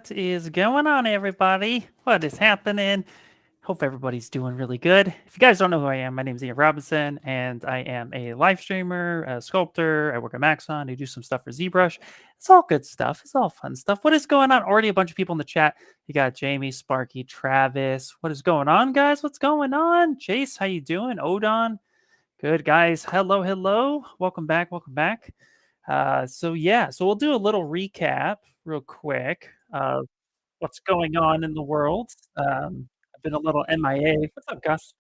What is going on, everybody? What is happening? Hope everybody's doing really good. If you guys don't know who I am, my name is Ian Robinson, and I am a live streamer, a sculptor. I work at Maxon. I do some stuff for ZBrush. It's all good stuff. It's all fun stuff. What is going on? Already a bunch of people in the chat. You got Jamie, Sparky, Travis. What is going on, guys? What's going on? Chase, how you doing? Odon, good guys. Hello, hello. Welcome back. Welcome back. So we'll do a little recap real quick of what's going on in the world. I've been a little MIA. What's up, Gus?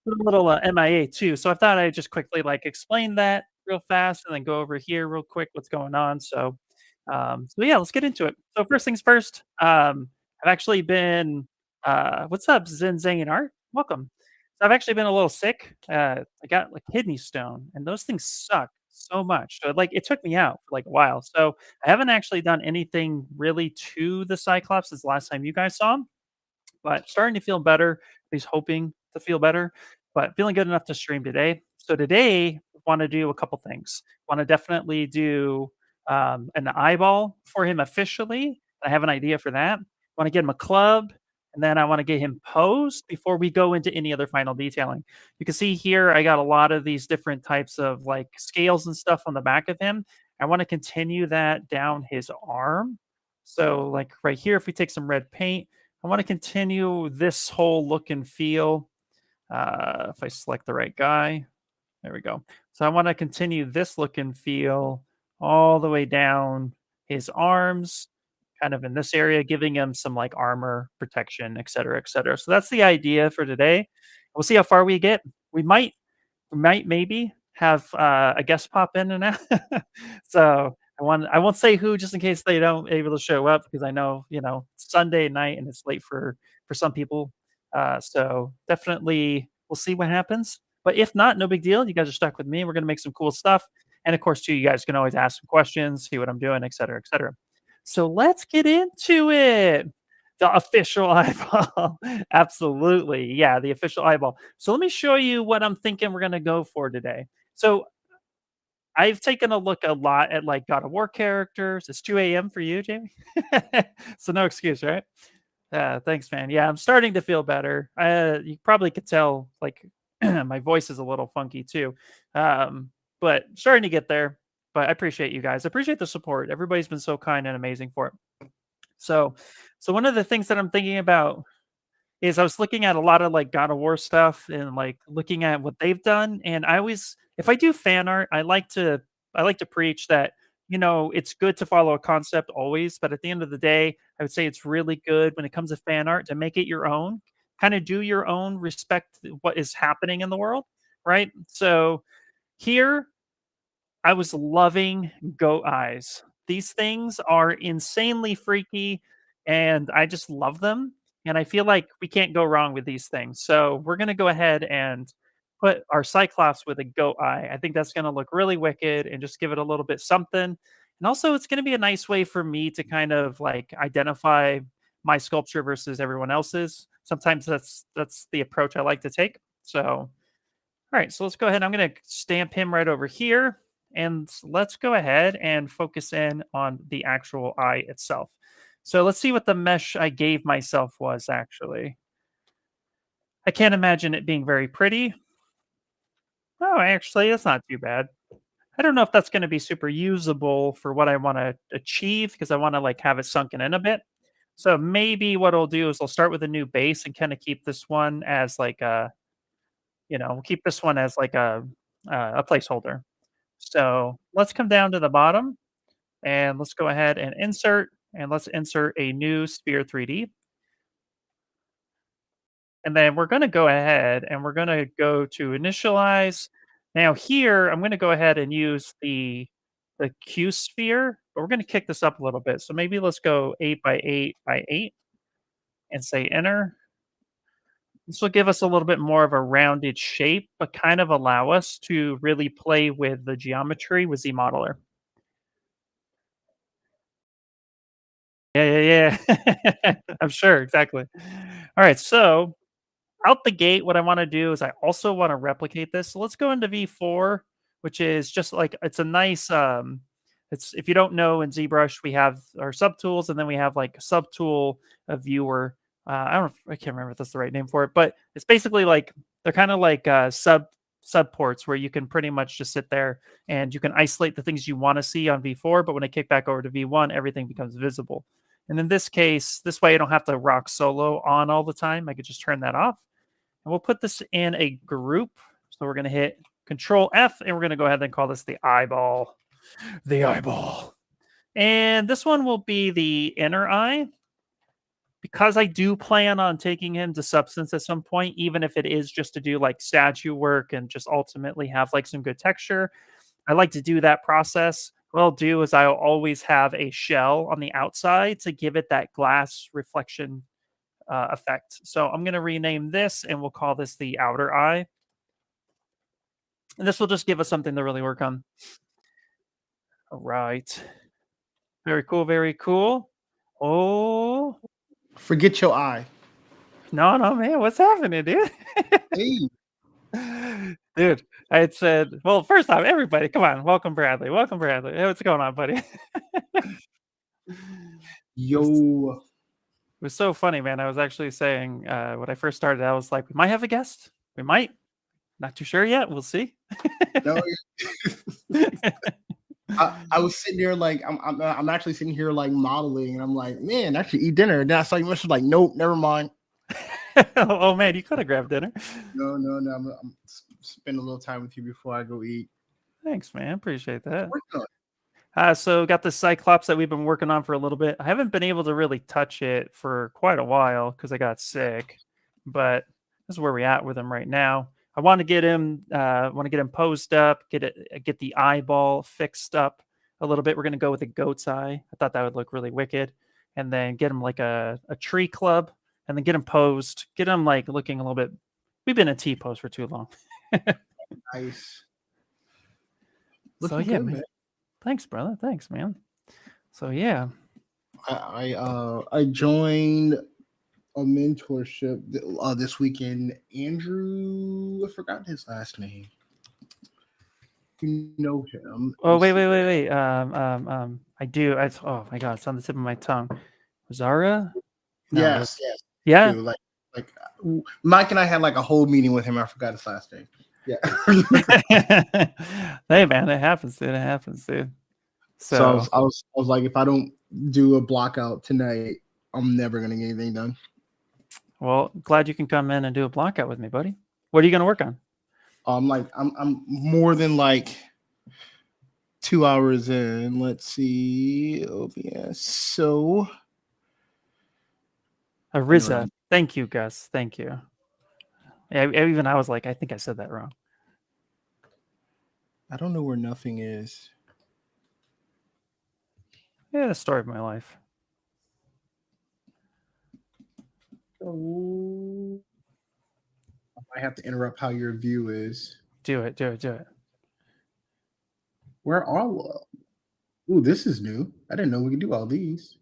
Been a little MIA too. So I thought I'd just quickly like explain that real fast and then go over here real quick what's going on. So yeah, let's get into it. So first things first, I've actually been what's up, Zen Zane Art? Welcome. So I've actually been a little sick. I got like kidney stone, and those things suck so much. So like it took me out for like a while. So I haven't actually done anything really to the Cyclops since the last time you guys saw him, but starting to feel better, at least hoping to feel better, but feeling good enough to stream today. So today, want to do a couple things. Want to definitely do an eyeball for him officially. I have an idea for that. Want to get him a club, and then I want to get him posed before we go into any other final detailing. You can see here, I got a lot of these different types of like scales and stuff on the back of him. I want to continue that down his arm. So like right here, if we take some red paint, I want to continue this whole look and feel. If I select the right guy, there we go. So I want to continue this look and feel all the way down his arms, kind of in this area, giving him some like armor protection, et cetera, et cetera. So that's the idea for today. We'll see how far we get. We might we might maybe have, a guest pop in and out. So, I won't say who just in case they don't able to show up because I know, it's Sunday night and it's late for some people. So definitely we'll see what happens. But if not, no big deal. You guys are stuck with me. We're gonna make some cool stuff. And of course, too, you guys can always ask some questions, see what I'm doing, et cetera, et cetera. So let's get into it. The official eyeball. Absolutely. Yeah, the official eyeball. So let me show you what I'm thinking we're gonna go for today. So I've taken a look a lot at like God of War characters. It's 2 a.m. for you, Jamie. So no excuse, right? Thanks, man. Yeah, I'm starting to feel better. You probably could tell like my voice is a little funky too. But starting to get there. But I appreciate you guys. I appreciate the support. Everybody's been so kind and amazing for it. So so one of the things that I'm thinking about is I was looking at a lot of like God of War stuff and like looking at what they've done. And I always, if I do fan art, I like to preach that, it's good to follow a concept always, but at the end of the day, I would say it's really good when it comes to fan art to make it your own, kind of do your own, respect what is happening in the world, right? So here I was loving goat eyes. These things are insanely freaky, and I just love them, and I feel like we can't go wrong with these things. So we're gonna go ahead and put our Cyclops with a goat eye. I think that's gonna look really wicked and just give it a little bit something. And also, it's gonna be a nice way for me to kind of like identify my sculpture versus everyone else's. Sometimes that's the approach I like to take. So all right, so let's go ahead. I'm going to stamp him right over here. And let's go ahead and focus in on the actual eye itself. So let's see what the mesh I gave myself was actually. I can't imagine it being very pretty. Oh, actually, it's not too bad. I don't know if that's going to be super usable for what I want to achieve because I want to like have it sunken in a bit. So maybe what I'll do is I'll start with a new base and kind of keep this one as like we'll keep this one as like a placeholder. So let's come down to the bottom and let's go ahead and insert, and let's insert a new sphere 3D. And then we're going to go ahead and we're going to go to initialize. Now here, I'm going to go ahead and use the Q sphere, but we're going to kick this up a little bit. So maybe let's go 8 by 8 by 8 and say enter. This will give us a little bit more of a rounded shape, but kind of allow us to really play with the geometry with Z Modeler. Yeah, yeah, yeah. I'm sure, exactly. Alright, so out the gate, what I wanna do is I also wanna replicate this. So let's go into V4, which is just like it's a nice, It's if you don't know, in ZBrush we have our subtools, and then we have like a subtool, a viewer. I don't know I can't remember if that's the right name for it, but it's basically like they're kind of like subports where you can pretty much just sit there and you can isolate the things you want to see on V4, but when I kick back over to V1, everything becomes visible. And in this case, this way I don't have to rock solo on all the time. I could just turn that off. And we'll put this in a group. So we're going to hit Control F, and we're going to go ahead and call this the eyeball. The eyeball. And this one will be the inner eye. Because I do plan on taking him to Substance at some point, even if it is just to do like statue work and just ultimately have like some good texture, I like to do that process. What I'll do is I'll always have a shell on the outside to give it that glass reflection effect. So I'm going to rename this and we'll call this the outer eye. And this will just give us something to really work on. All right. Very cool. Very cool. Oh, Forget your eye. no, no, man. What's happening, dude? Hey, Dude, I had said, well, first off, everybody, come on. Welcome, Bradley. Welcome, Bradley. Hey, what's going on, buddy? It yo, was so funny, man. I was actually saying when I first started, I was like, we might have a guest. We might. Not too sure yet. We'll see. no, I was sitting there like I'm actually sitting here like modeling, and I'm like, man, I should eat dinner. And then I saw you message like, nope, never mind. Oh, man, you could have grabbed dinner. No. I'm spend a little time with you before I go eat. Thanks, man. Appreciate that. Working on So got the Cyclops that we've been working on for a little bit. I haven't been able to really touch it for quite a while because I got sick, but this is where we're at with him right now. I want to get him, posed up, get the eyeball fixed up a little bit. We're gonna go with a goat's eye. I thought that would look really wicked, and then get him like a tree club, and then get him posed, get him like looking a little bit. We've been in T pose for too long. nice. So Looking yeah, good, man. man. Thanks, brother. Thanks, man. So yeah. I joined a mentorship this weekend. Andrew, I forgot his last name. You know him. Let Oh, me wait, see. wait, wait, wait. I do. Oh my God, it's on the tip of my tongue. Zara? No. Yes. Yeah. Dude, like Mike and I had like a whole meeting with him. I forgot his last name. Yeah. Hey, man, it happens, dude. It happens, dude. So So, I was like, if I don't do a block out tonight, I'm never gonna get anything done. well, glad you can come in and do a block out with me, buddy. What are you going to work on? I'm more than like 2 hours in. Let's see. OBS. So Ariza. Thank you, Gus. Thank you. Yeah, even I was like, I think I said that wrong. I don't know where nothing is. Yeah, the story of my life. So I might have to interrupt how your view is. Do it, do it, do it. Where are we? Ooh, this is new. I didn't know we could do all these.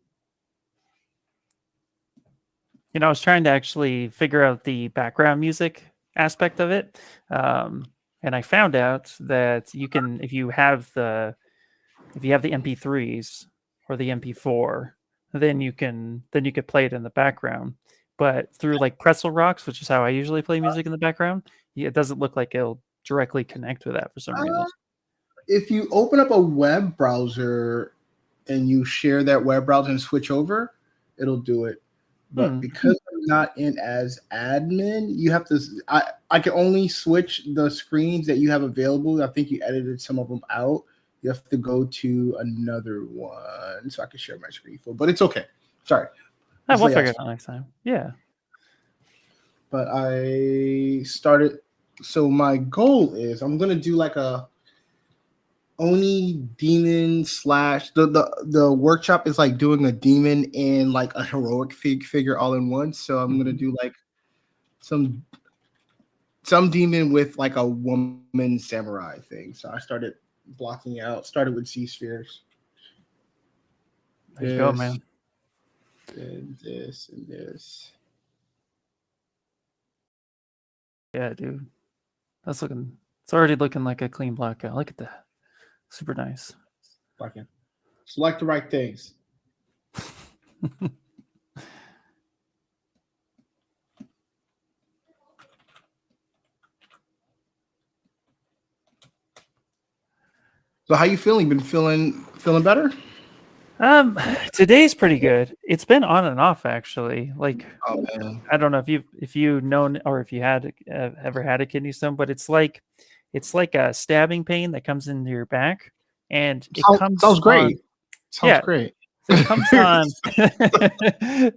I was trying to actually figure out the background music aspect of it. And I found out that you can, if you have the MP3s or the MP4, then you could play it in the background. But through like Pretzel Rocks, which is how I usually play music in the background, it doesn't look like it'll directly connect with that for some reason. If you open up a web browser and you share that web browser and switch over, it'll do it. But because I'm not in as admin, you have to. I can only switch the screens that you have available. I think you edited some of them out. You have to go to another one so I can share my screen full. But it's okay. Sorry. We'll figure it out next time. Yeah. But I started. So my goal is I'm gonna do like a Oni demon slash the workshop is like doing a demon and like a heroic figure all in one. So I'm gonna do like some demon with like a woman samurai thing. So I started blocking out. Started with sea spheres. There you go, man. And this. Yeah, dude. It's already looking like a clean blackout. Look at that. Super nice. Blocking. Select the right things. So how you feeling? Been feeling better? Today's pretty good. It's been on and off actually. Like Oh man, I don't know if you known or if you had ever had a kidney stone, but it's like a stabbing pain that comes into your back, and it sounds comes on. great. Sounds Yeah, great. it comes on.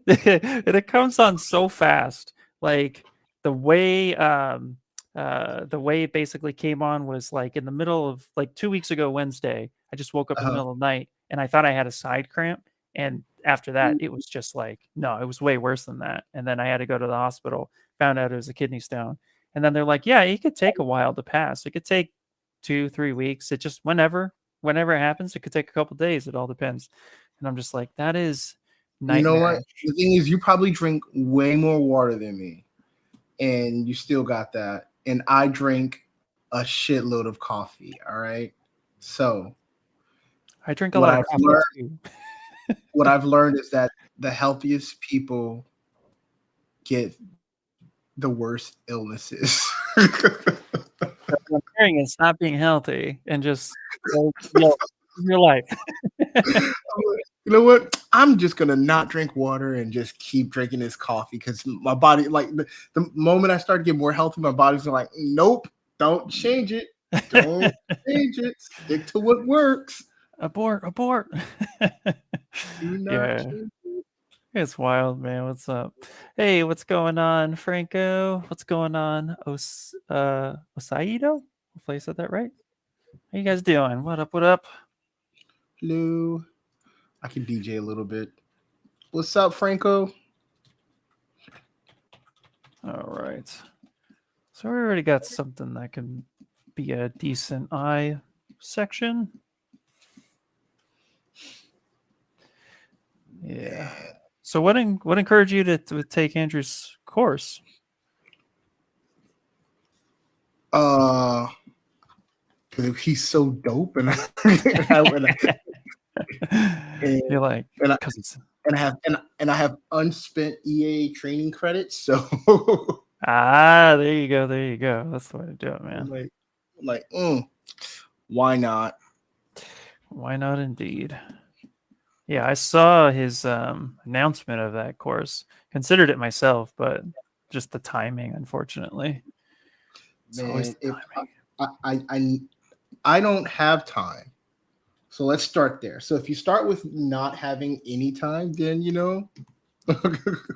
It comes on so fast. Like the way the way it basically came on was like in the middle of like 2 weeks ago Wednesday. I just woke up in the Uh-huh. middle of the night and I thought I had a side cramp. And after that, it was just like, no, it was way worse than that. And then I had to go to the hospital, found out it was a kidney stone. And then they're like, yeah, it could take a while to pass. It could take 2, 3 weeks. It just whenever it happens, it could take a couple days. It all depends. And I'm just like, that is You know what? nightmarish. The thing is, you probably drink way more water than me, and you still got that. And I drink a shitload of coffee. All right. So I drink a what lot of I've coffee learned, too. what I've learned is that the healthiest people get the worst illnesses. What I'm hearing is not being healthy and just go slow in your life. You know what? I'm just gonna not drink water and just keep drinking this coffee because my body, like the moment I start to get more healthy, my body's like, nope, don't change it, don't change it, stick to what works. Abort, abort. Do not Yeah, change it. it's wild, man. What's up? Hey, what's going on, Franco? What's going on, Osaido? Hopefully I said that right. How you guys doing? What up? What up? Hello, I can DJ a little bit. What's up, Franco? All right. So we already got something that can be a decent eye section. Yeah. So what encouraged you to take Andrew's course? Uh, he's so dope, and and You're like, and I, because it's and I have unspent EA training credits, so there you go, there you go. That's the way to do it, I'm man. like, why not? Why not, indeed. Yeah, I saw his announcement of that course. Considered it myself, but just the timing, unfortunately. It's always Man, the if timing. I don't have time, so let's start there. So if you start with not having any time, then it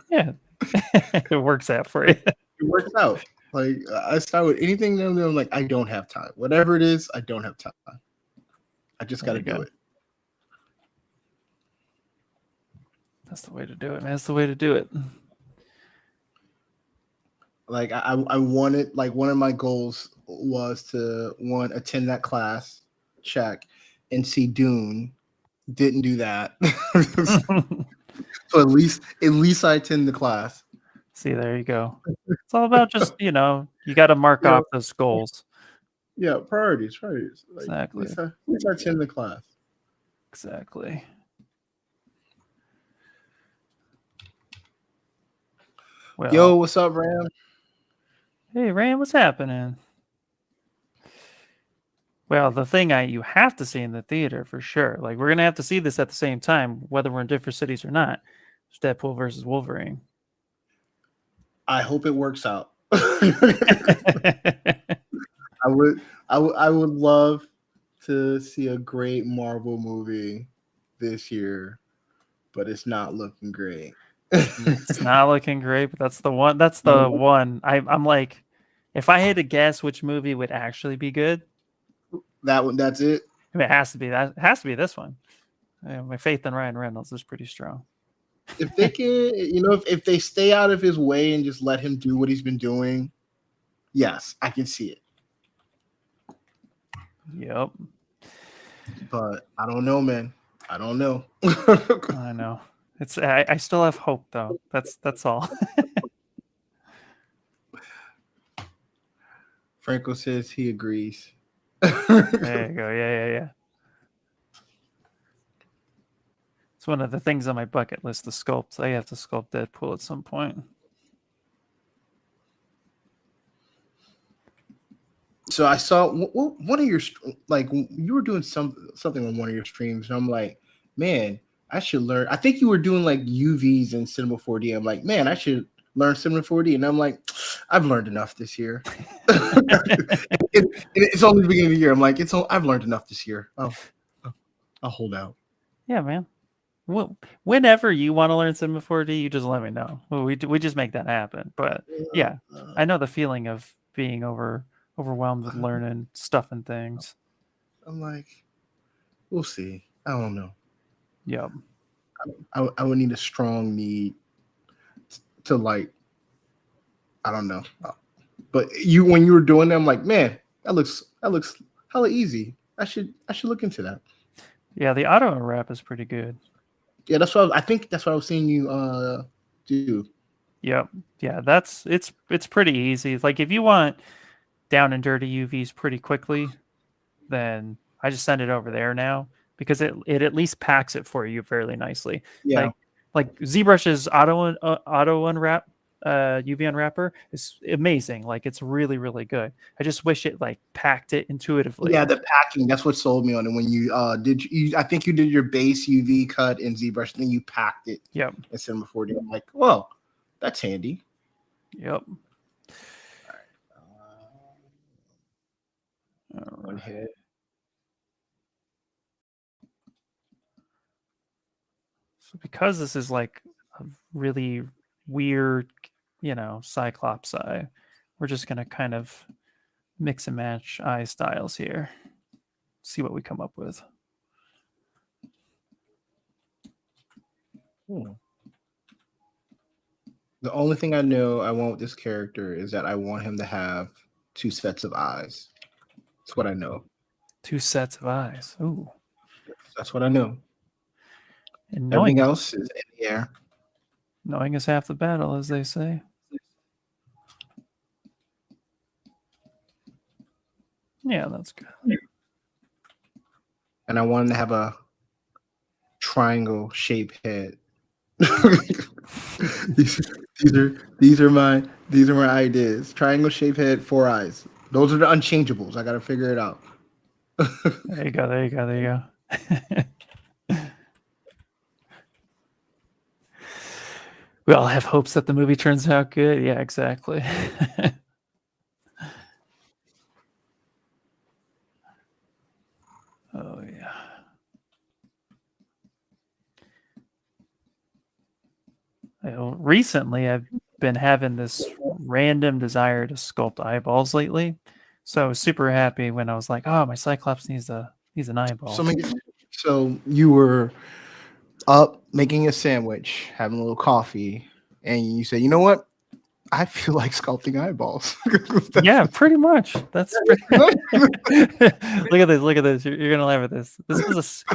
Yeah, it works out for you. works out. Like I start with anything, then I'm like, I don't have time. Whatever it is, I don't have time. I just got There to you do go. it. That's the way to do it, man. That's the way to do it. Like I wanted, like one of my goals was to attend that class, check, and see Dune. Didn't do that. So at least I attend the class. See, there you go. It's all about just, you got to mark Yeah, off those goals. yeah, priorities. Like Exactly. at least I attend the class. Exactly. Well, Yo, what's up, Ram? hey, Ram, what's happening? Well, the thing you have to see in the theater for sure. Like we're gonna have to see this at the same time, whether we're in different cities or not. It's Deadpool versus Wolverine. I hope it works out. I would love to see a great Marvel movie this year, but it's not looking great. It's not looking great, but that's the one. That's the one. I'm like, if I had to guess which movie would actually be good, That one, that's it. I mean, it has to be that. It has to be this one. My faith in Ryan Reynolds is pretty strong. If they can, if they stay out of his way and just let him do what he's been doing, yes, I can see it. Yep, But I don't know, man. I don't know. I know. It's I still have hope though. That's all. Franco says he agrees. There you go. Yeah, yeah, yeah. It's one of the things on my bucket list to sculpt. I have to sculpt Deadpool at some point. So I saw one of your like you were doing something on one of your streams, and I'm like, man, I should learn. I think you were doing like UVs in Cinema 4D. I'm like, man, I should learn Cinema 4D, and I'm like, I've learned enough this year. It's only the beginning of the year. I'm like, I've learned enough this year. Oh, I'll hold out. Yeah, man. Well, whenever you want to learn Cinema 4D, you just let me know. Well, we just make that happen. But yeah, I know the feeling of being overwhelmed with learning stuff and things. I'm like, we'll see. I don't know. Yep. I would need a strong need to like, I don't know. But when you were doing that, I'm like, man, that looks hella easy. I should look into that. Yeah, the auto unwrap is pretty good. Yeah, I think that's what I was seeing you do. Yep. Yeah, it's pretty easy. Like if you want down and dirty UVs pretty quickly, then I just send it over there now because it at least packs it for you fairly nicely. Yeah. Like ZBrush's auto unwrap UV unwrapper is amazing. Like it's really, really good. I just wish it like packed it intuitively. Yeah, the packing, that's what sold me on it. When you I think you did your base UV cut in ZBrush, then you packed it. Yep. In Cinema 4D. I'm like, well, that's handy. Yep. One head. So because this is like a really weird, Cyclops eye, we're just gonna kind of mix and match eye styles here. See what we come up with. The only thing I know I want with this character is that I want him to have 2 sets of eyes. That's what I know. 2 sets of eyes. Ooh. That's what I know. And everything else is in the air. Knowing is half the battle, as they say. Yeah, that's good. And I wanted to have a triangle shaped head. these are my ideas. Triangle shaped head, 4 eyes. Those are the unchangeables. I got to figure it out. There you go. We all have hopes that the movie turns out good. Yeah, exactly. Oh, yeah. Recently, I've been having this random desire to sculpt eyeballs lately. So I was super happy when I was like, oh, my Cyclops needs an eyeball. So you were up making a sandwich, having a little coffee, and you say, you know what? I feel like sculpting eyeballs. Yeah, pretty much. That's look at this. You're gonna laugh at this. This was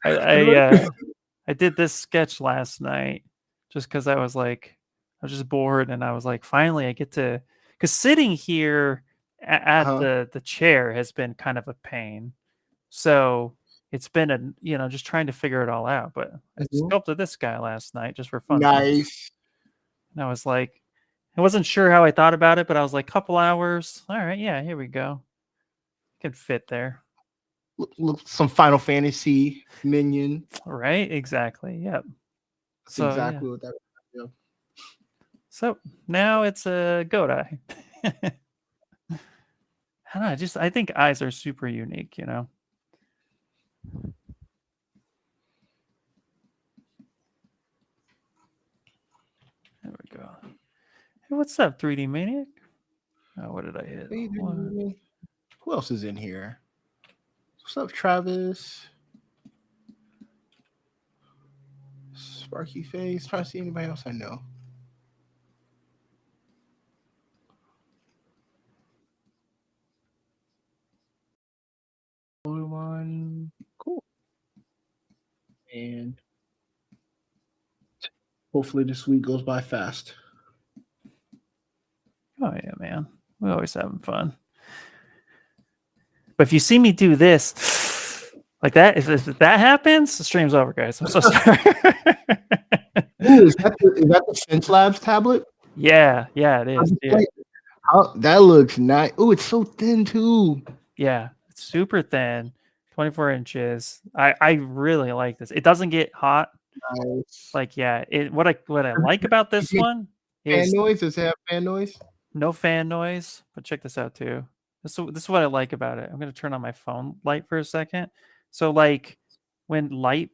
I did this sketch last night just because I was just bored, and I was like, finally I get to, because sitting here at the chair has been kind of a pain. So it's been just trying to figure it all out. But I sculpted this guy last night just for fun. Nice. And I was like, I wasn't sure how I thought about it, but I was like, couple hours. All right, yeah, here we go. Can fit there. Look, some Final Fantasy minion. Right, exactly. Yep. That's exactly what that is. Yeah. So now it's a goat eye. I don't know, I think eyes are super unique, There we go. Hey, what's up, 3D Maniac? Oh, what did I hit? Who else is in here? What's up, Travis? Sparky Face. Trying to see anybody else I know. One. Cool. And hopefully this week goes by fast. Oh yeah, man. We're always having fun. But if you see me do this, Like that, if that happens, the stream's over, guys. I'm so sorry. Ooh, is that the Sense Labs tablet? Yeah, it I'll is, just dude. play- that looks nice. Oh, it's so thin too. Yeah, it's super thin, 24 inches. I really like this. It doesn't get hot. Nice. Like, yeah, what I like about You this get one fan is noise? Does it have fan noise? no fan noise. But check this out too. This is what I like about it. I'm gonna turn on my phone light for a second. So like when light,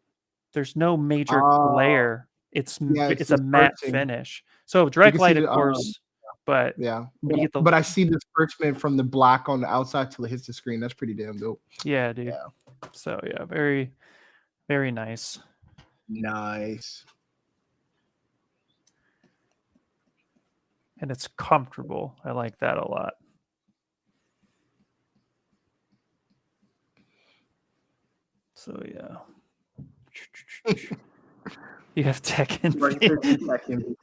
there's no major Oh, glare. yeah, it's It's a matte dispersing. finish. So You direct can see light, of the course, but yeah, you get the but I see disbursement from the black on the outside till it hits the screen. That's pretty damn dope. yeah, dude. Yeah, So yeah, very very nice. nice. And it's comfortable. I like that a lot. So yeah. You have tech Right, envy. 15 seconds.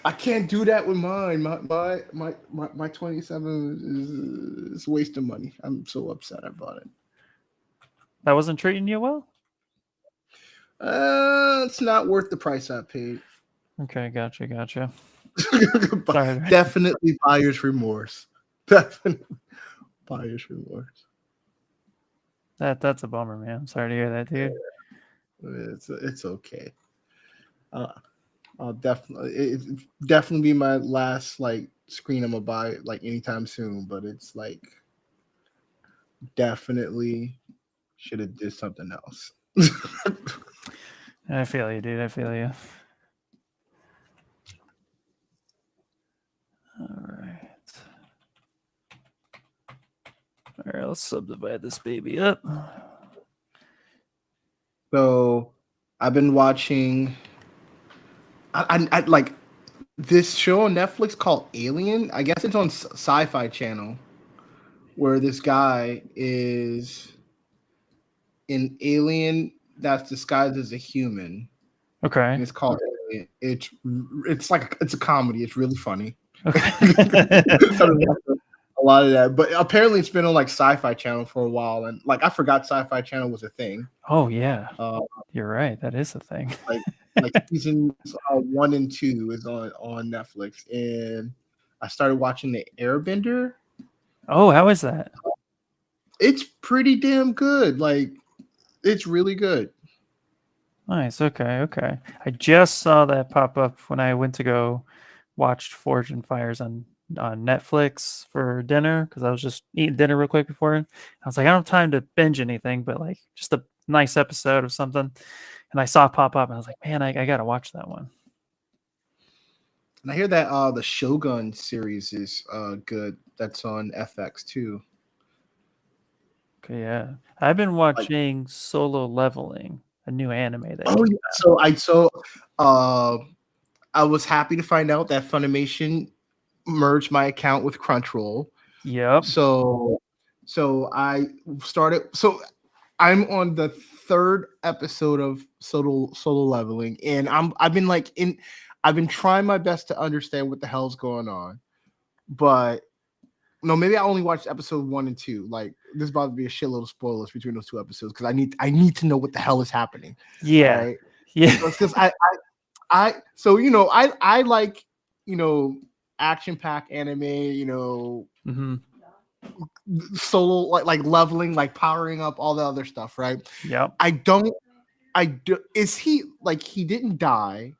I can't do that with mine. My 27 is wasting money. I'm so upset I bought it. That wasn't treating you well? It's not worth the price I paid. Okay, gotcha. But Sorry. definitely buyer's remorse. Definitely buyer's remorse. That's a bummer, man. I'm sorry to hear that, dude. It's okay. I'll definitely be my last like screen I'm gonna buy like anytime soon. But it's like definitely should have did something else. I feel you, dude. I feel you. All right. All right, let's subdivide this baby up. So I've been watching. I like this show on Netflix called Alien. I guess it's on Sci-Fi Channel, where this guy is an alien that's disguised as a human, Okay. and it's called Alien. It's like it's a comedy. It's really funny. Okay. A lot of that, but apparently it's been on like Sci-Fi Channel for a while, and like I forgot Sci-Fi Channel was a thing. Oh yeah, Uh, you're right. That is a thing. like seasons 1 and 2 is on Netflix, and I started watching the Airbender. Oh, how is that? It's pretty damn good. Like it's really good. Nice. Okay. I just saw that pop up when I went to go watch Forge and Fires on Netflix for dinner because I was just eating dinner real quick before. I was like, I don't have time to binge anything, but like just a nice episode of something. And I saw it pop up, and I was like, man, I gotta watch that one. And I hear that the Shogun series is good. That's on FX too. Okay, yeah. I've been watching Solo Leveling, a new anime that Oh, came yeah. So I was happy to find out that Funimation merged my account with Crunchyroll. Yep. So I started. So I'm on the third episode of Solo Leveling, and I've been trying my best to understand what the hell's going on, but no, maybe I only watched episode 1 and 2. Like this is about to be a shitload of spoilers between those two episodes because I need to know what the hell is happening. Yeah. Right? Yeah. Because I like action pack anime, Mm-hmm. solo like leveling, like powering up all the other stuff, right? Yep. Is he like he didn't die?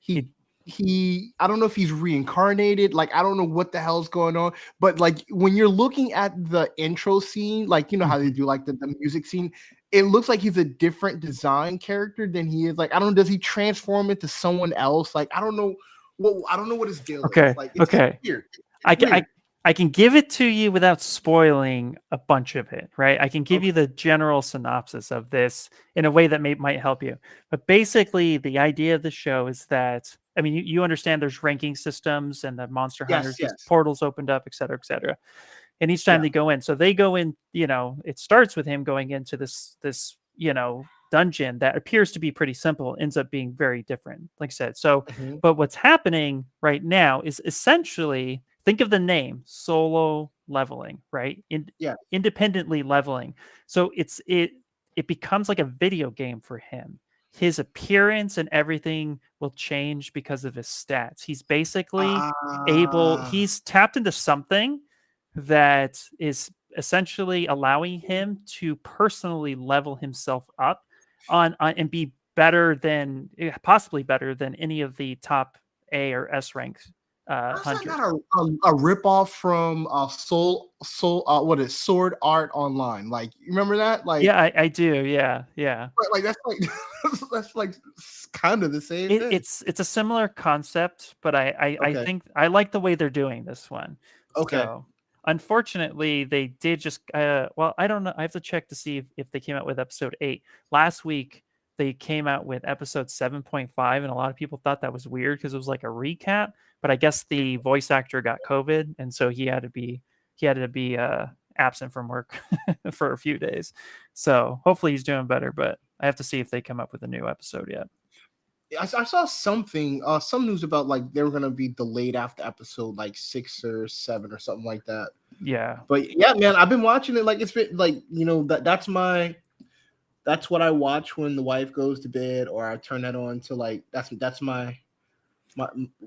He I don't know if he's reincarnated, like I don't know what the hell's going on, but like when you're looking at the intro scene, like you know how they do like the music scene, it looks like he's a different design character than he is. Like I don't know, does he transform into someone else? Like I don't know what his deal is. Like it's weird. I can give it to you without spoiling a bunch of it, right? I can give you the general synopsis of this in a way that might help you. But basically, the idea of the show is that, I mean, you understand there's ranking systems and the monster hunters, these portals opened up, et cetera, et cetera. And each time they go in, so they go in, it starts with him going into this dungeon that appears to be pretty simple, ends up being very different, like I said. So, but what's happening right now is essentially think of the name solo leveling, right? Yeah. Independently leveling. So it becomes like a video game for him. His appearance and everything will change because of his stats. He's basically Ah. he's tapped into something that is essentially allowing him to personally level himself up on and be better than possibly better than any of the top A or S ranked How's that hunters. not a rip off from Soul what is Sword Art Online? Like you remember that? Yeah, I do. Yeah, yeah. Like that's like that's like kind of the same thing. It's a similar concept, but I Okay. think I like the way they're doing this one. Okay. So unfortunately, they did just well, I don't know. I have to check to see if they came out with episode 8 last week. They came out with episode 7.5, and a lot of people thought that was weird because it was like a recap. But I guess the voice actor got COVID, and so he had to be absent from work for a few days. So hopefully he's doing better. But I have to see if they come up with a new episode yet. I saw something, some news about like they were gonna be delayed after episode like 6 or 7 or something like that. Yeah. But yeah, man, I've been watching it. Like it's been like that's what I watch when the wife goes to bed, or I turn that on to like that's my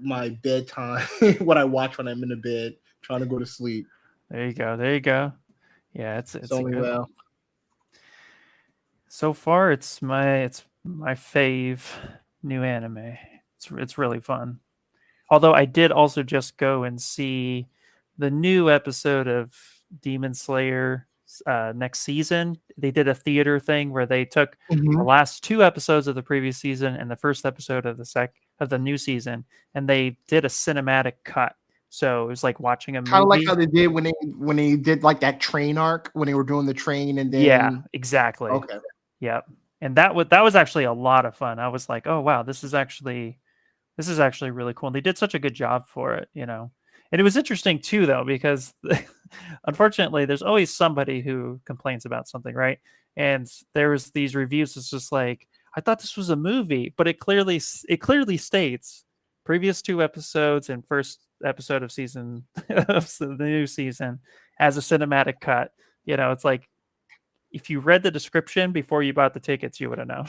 my bedtime. What I watch when I'm in the bed trying to go to sleep. There you go. There you go. Yeah, It's it's a only good well. one. So far, it's my fave new anime. It's really fun. Although I did also just go and see the new episode of Demon Slayer next season. They did a theater thing where they took the Mhm. last 2 episodes of the previous season and the first episode of the new season, and they did a cinematic cut. So it was like watching a Kind of like how movie. they did when they did like that train arc when they were doing the train and Yeah, then exactly. okay. Yep. And that was actually a lot of fun. I was like, "Oh wow, this is actually really cool." And they did such a good job for it, you know. And it was interesting too though because unfortunately there's always somebody who complains about something, right? And there was these reviews it's just like, "I thought this was a movie," but it clearly states previous 2 episodes and first episode of season of the new season as a cinematic cut. You know, it's like if you read the description before you bought the tickets, you would have known.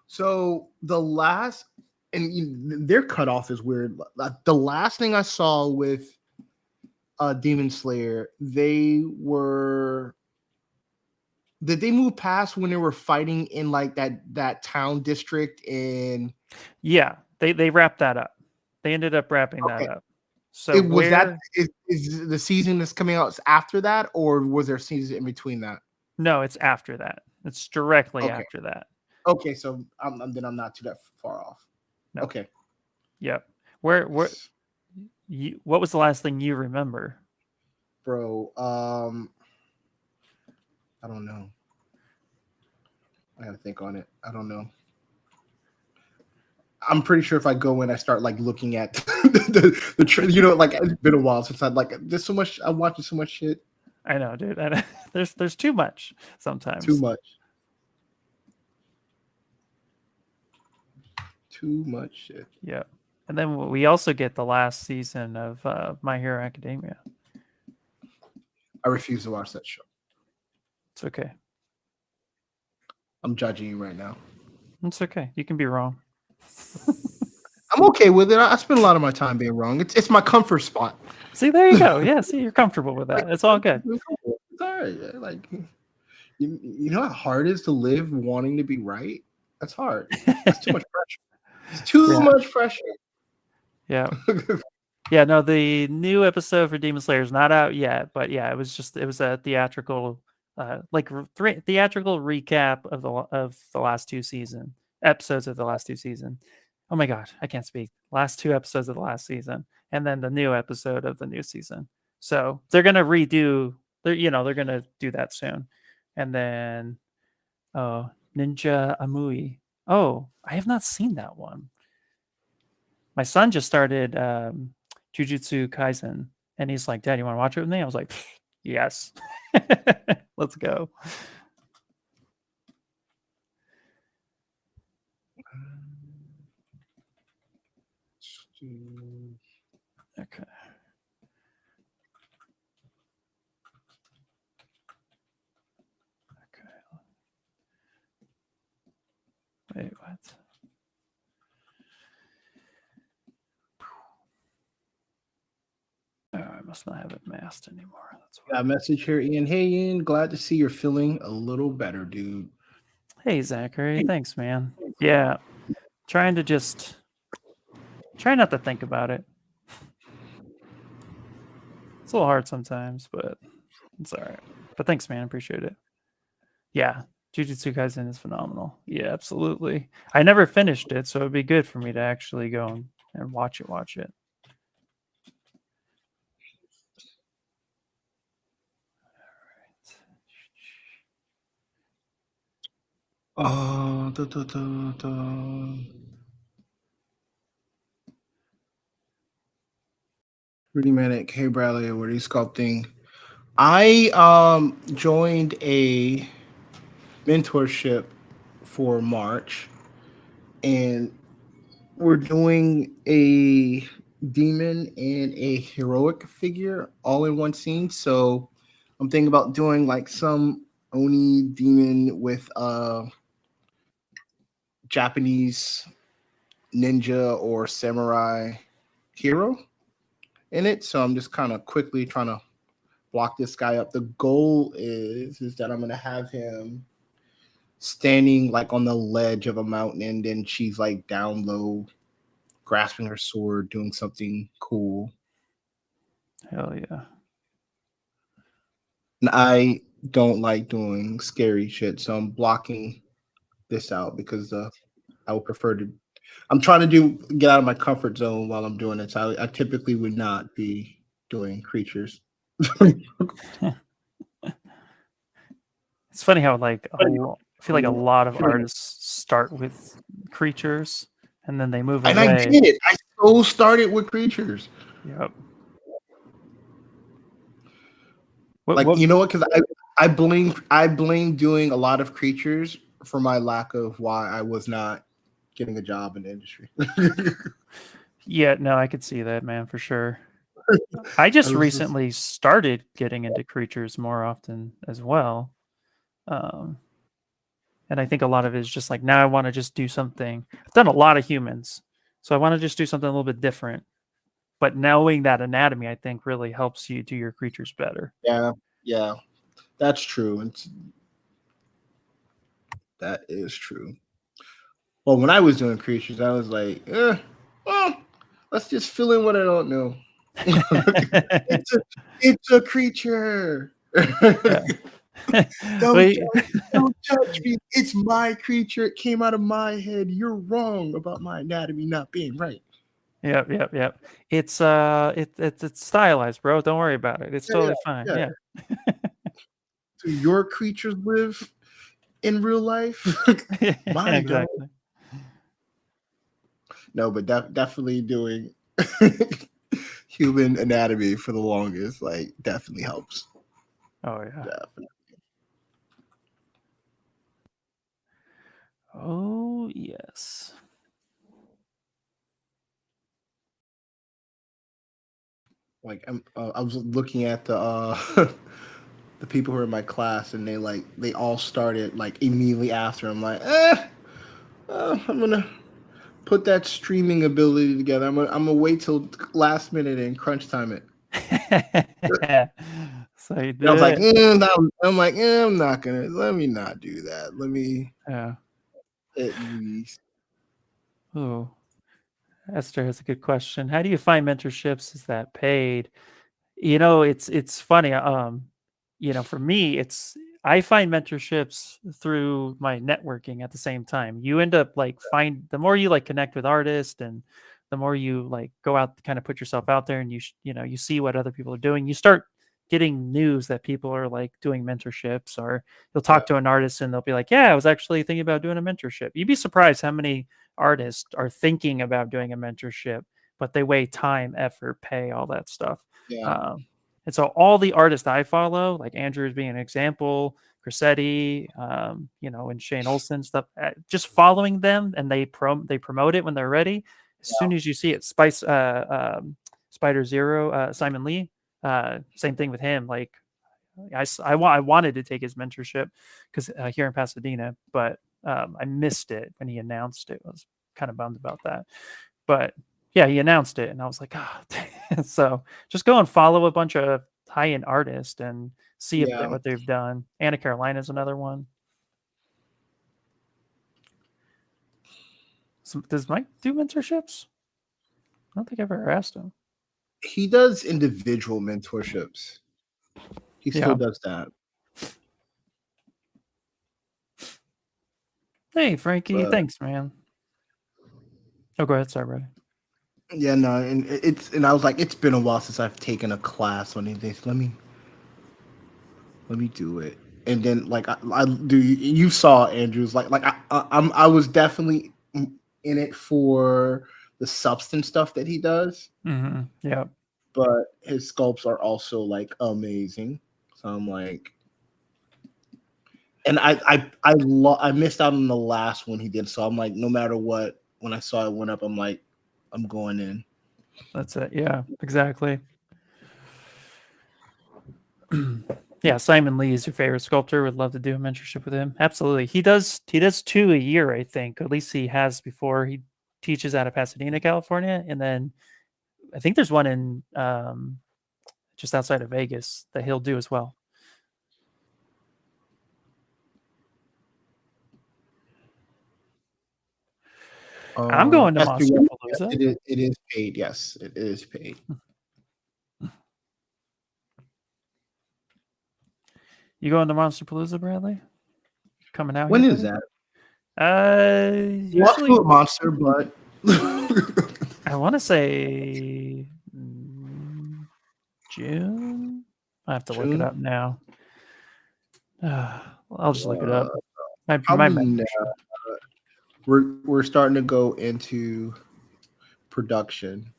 So the last their cutoff is weird. The last thing I saw with Demon Slayer, did they move past when they were fighting in like that town district in Yeah, they wrapped that up. They ended up wrapping that okay. up. So It was that where is the season that's coming out after that, or was there a season in between that? no, it's after that. It's directly Okay. after that. Okay, so then I'm not too that far off. No. Okay. Yep. Where you what was the last thing you remember? Bro, I don't know. I gotta think on it. I don't know. I'm pretty sure if I go in, I start like looking at like it's been a while since there's so much. I'm watching so much shit. I know, dude. There's too much Too sometimes. much. Too much shit. Yeah. And then we also get the last season of My Hero Academia. I refuse to watch that show. It's okay. I'm judging you right now. It's okay. You can be wrong. I'm okay with it. I spend a lot of my time being wrong. It's my comfort spot. See, there you go. Yeah, see, you're comfortable with that. It's all good. It's all right. Yeah, like you know how hard it is to live wanting to be right? That's hard. That's too much pressure. It's too much pressure. Yeah. Yeah, no, the new episode for Demon Slayer is not out yet, but yeah, it was a theatrical theatrical recap of the last 2 episodes of the last 2 season. Oh my god, I can't speak. Last 2 episodes of the last season, and then the new episode of the new season. So they're gonna redo. They're gonna do that soon, and then oh, Ninja Amui. Oh, I have not seen that one. My son just started Jujutsu Kaisen, and he's like, "Dad, you want to watch it with me?" I was like, "Yes, let's go." Okay. Okay. Wait, what? Oh, I must not have it masked anymore. That's why. Got a message here, Ian. Hey, Ian. Glad to see you're feeling a little better, dude. Hey, Zachary. Thanks, man. Yeah. Trying to just try not to think about it. It's a little hard sometimes, but it's all right. But thanks, man. Appreciate it. Yeah. Jujutsu Kaisen is phenomenal. Yeah, absolutely. I never finished it, so it'd be good for me to actually go and watch it. Oh, da, da, da, da. Pretty manic. Hey, Bradley, what are you sculpting? I joined a mentorship for March, and we're doing a demon and a heroic figure all in one scene. So I'm thinking about doing like some Oni demon with a Japanese ninja or samurai hero in it. So I'm just kind of quickly trying to block this guy up. The goal is that I'm gonna have him standing like on the ledge of a mountain, and then she's like down low, grasping her sword, doing something cool. Hell yeah. And I don't like doing scary shit, so I'm blocking this out because I would prefer to. I'm trying to get out of my comfort zone while I'm doing it. So I typically would not be doing creatures. It's funny how like I feel like a lot of artists start with creatures and then they move And I away. did. I so started with creatures. Yep. Like What you know what? Because I blame doing a lot of creatures for my lack of why I was not getting a job in the industry. Yeah, no, I could see that, man, for sure. I I just was just recently started getting into creatures more often as well. Um, and I think a lot of it is just like now I want to just do something. I've done a lot of humans, so I want to just do something a little bit different. But knowing that anatomy, I think, really helps you do your creatures better. yeah, yeah, that's true. That is true. Well, when I was doing creatures, I was like, well, let's just fill in what I don't know. it's a it's a creature. don't Wait. judge, don't judge me. It's my creature. It came out of my head. You're wrong about my anatomy not being right. Yep. It's it's stylized, bro. Don't worry about it. It's Yeah, yeah, totally fine. yeah. Yeah. Do your creatures live in real life? Mine don't. Exactly. No, but definitely doing human anatomy for the longest, like definitely helps. Oh yeah. Definitely. Oh yes. Like I was looking at the the people who are in my class, and they all started like immediately after. I'm like, I'm gonna put that streaming ability together. I'm gonna wait till last minute and crunch time it. So you And I was do like, it. I'm like, I'm not gonna. Let me not do that. Let me Yeah. at least. Ooh. Esther has a good question. How do you find mentorships? Is that paid? It's funny. For me, it's I find mentorships through my networking at the same time. You end up like the more you like connect with artists and the more you like go out, kind of put yourself out there and you see what other people are doing, you start getting news that people are like doing mentorships, or you'll Yeah, talk to an artist and they'll be like, yeah, I was actually thinking about doing a mentorship. You'd be surprised how many artists are thinking about doing a mentorship, but they weigh time, effort, pay, all that stuff. yeah, um, and so all the artists I follow, like Andrew is being an example, Cressetti, and Shane Olson stuff, just following them, and they promote it when they're ready. As soon as you see it, Spider Zero, Simon Lee. Same thing with him. Like I wanted to take his mentorship because here in Pasadena, but I missed it when he announced it. I was kind of bummed about that. But yeah, he announced it, and I was like, oh. So just go and follow a bunch of high-end artists and see if Yeah. what they've done. Anna Carolina is another one. So, does Mike do mentorships? I don't think I've ever asked him. He does individual mentorships. He still does that. Hey, Frankie, thanks, man. Oh, go ahead. Sorry, brother. Yeah, no, and I was like, it's been a while since I've taken a class on anything. So let me do it. And then like I do. You saw Andrew's like I was definitely in it for the substance stuff that he does. Mm-hmm. Yeah. But his sculpts are also like amazing. So I'm like, and I missed out on the last one he did. So I'm like, no matter what, when I saw it went up, I'm like, I'm going in. That's it. Yeah, exactly. Yeah, Simon Lee is your favorite sculptor. Would love to do a mentorship with him. Absolutely. He does 2 a year, I think. At least he has before. He teaches out of Pasadena, California, and then I think there's one in just outside of Vegas that he'll do as well. I'm going to Monsterpalooza. It is paid. Yes, it is paid. You going to Monsterpalooza, Bradley? Coming out? When here, is buddy? that? Usually Monster, but I want to say June. I have to look it up now. I'll just look it up. We're starting to go into production,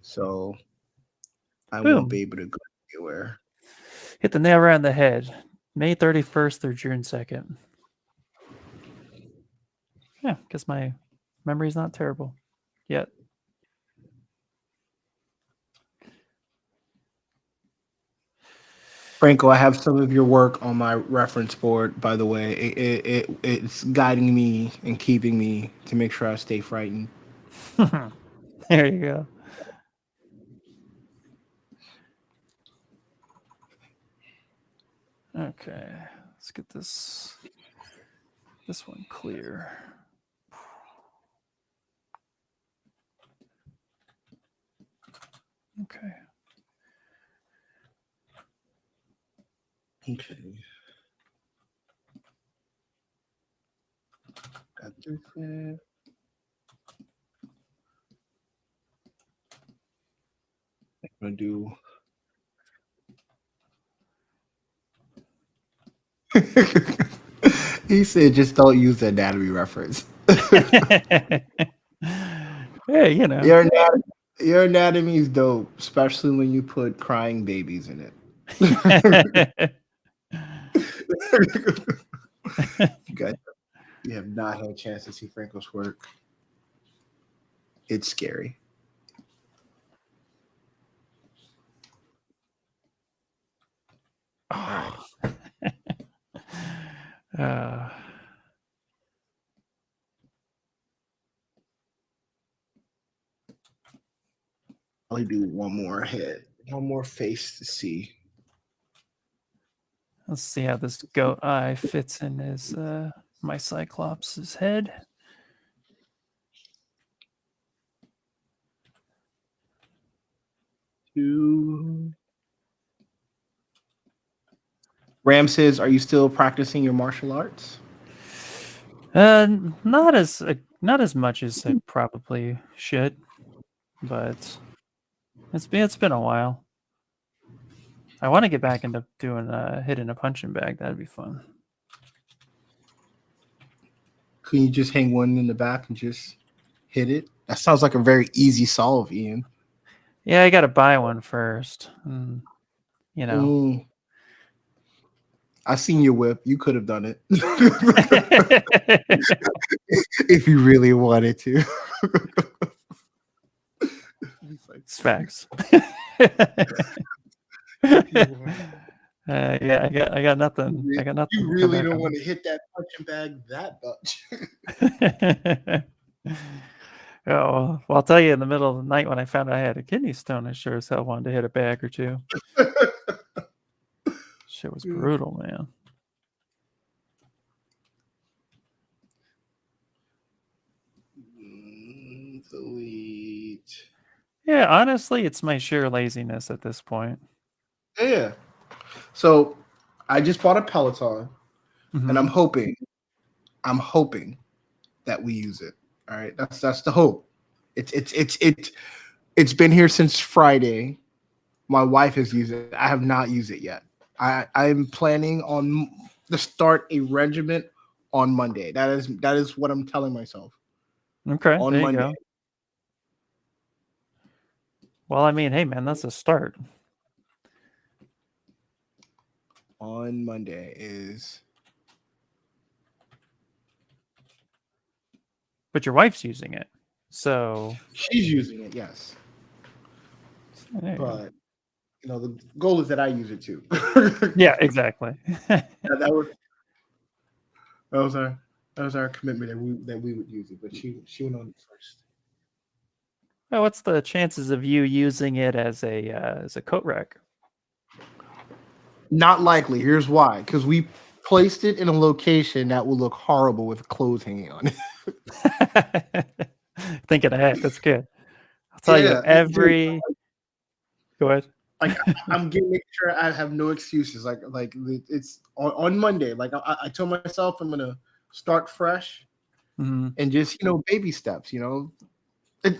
so I won't be able to go anywhere. Hit the nail right on the head. May 31st through June 2nd. Yeah, because my memory's not terrible yet. Franco, I have some of your work on my reference board, by the way. It's guiding me and keeping me to make sure I stay frightened. There you go. Okay, let's get this one clear. Okay. Got this there. I'm gonna do. He said, "Just don't use the anatomy reference." Hey, you know, your anatomy is dope, especially when you put crying babies in it. You have not had a chance to see Franco's work. It's scary. I'll do one more head, one more face to see. Let's see how this goat eye fits in his my Cyclops' head. Ram says, "Are you still practicing your martial arts?" Not as much as I probably should, but it's been a while. I want to get back into doing hitting a punching bag. That'd be fun. Can you just hang one in the back and just hit it? That sounds like a very easy solve, Ian. Yeah, I got to buy one first. You know. I seen your whip. You could have done it if you really wanted to. It's facts. Yeah, I got nothing. I got nothing. You to come really back don't on. want to hit that punching bag that much. Oh, well, I'll tell you, in the middle of the night when I found out I had a kidney stone, I sure as hell wanted to hit a bag or two. Shit was brutal, man. Delete. Yeah, honestly, it's my sheer laziness at this point. Yeah. So I just bought a Peloton, and I'm hoping that we use it. All right, that's the hope. It's been here since Friday. My wife has used it. I have not used it yet. I'm planning on to start a regiment on Monday. That is what I'm telling myself. Okay, On there you Monday. go. Well, I mean, hey, man, that's a start. On Monday is. But your wife's using it, so She's using it, yes. there you go. But the goal is that I use it too. Yeah, exactly. that was our commitment that we would use it. But she went on it first. Well, what's the chances of you using it as a coat rack? Not likely. Here's why. Because we placed it in a location that will look horrible with clothes hanging on it. Thinking ahead, that's good. I'll tell you, dude, go ahead. like I'm getting making sure I have no excuses. Like it's on Monday. Like I told myself I'm gonna start fresh and just baby steps.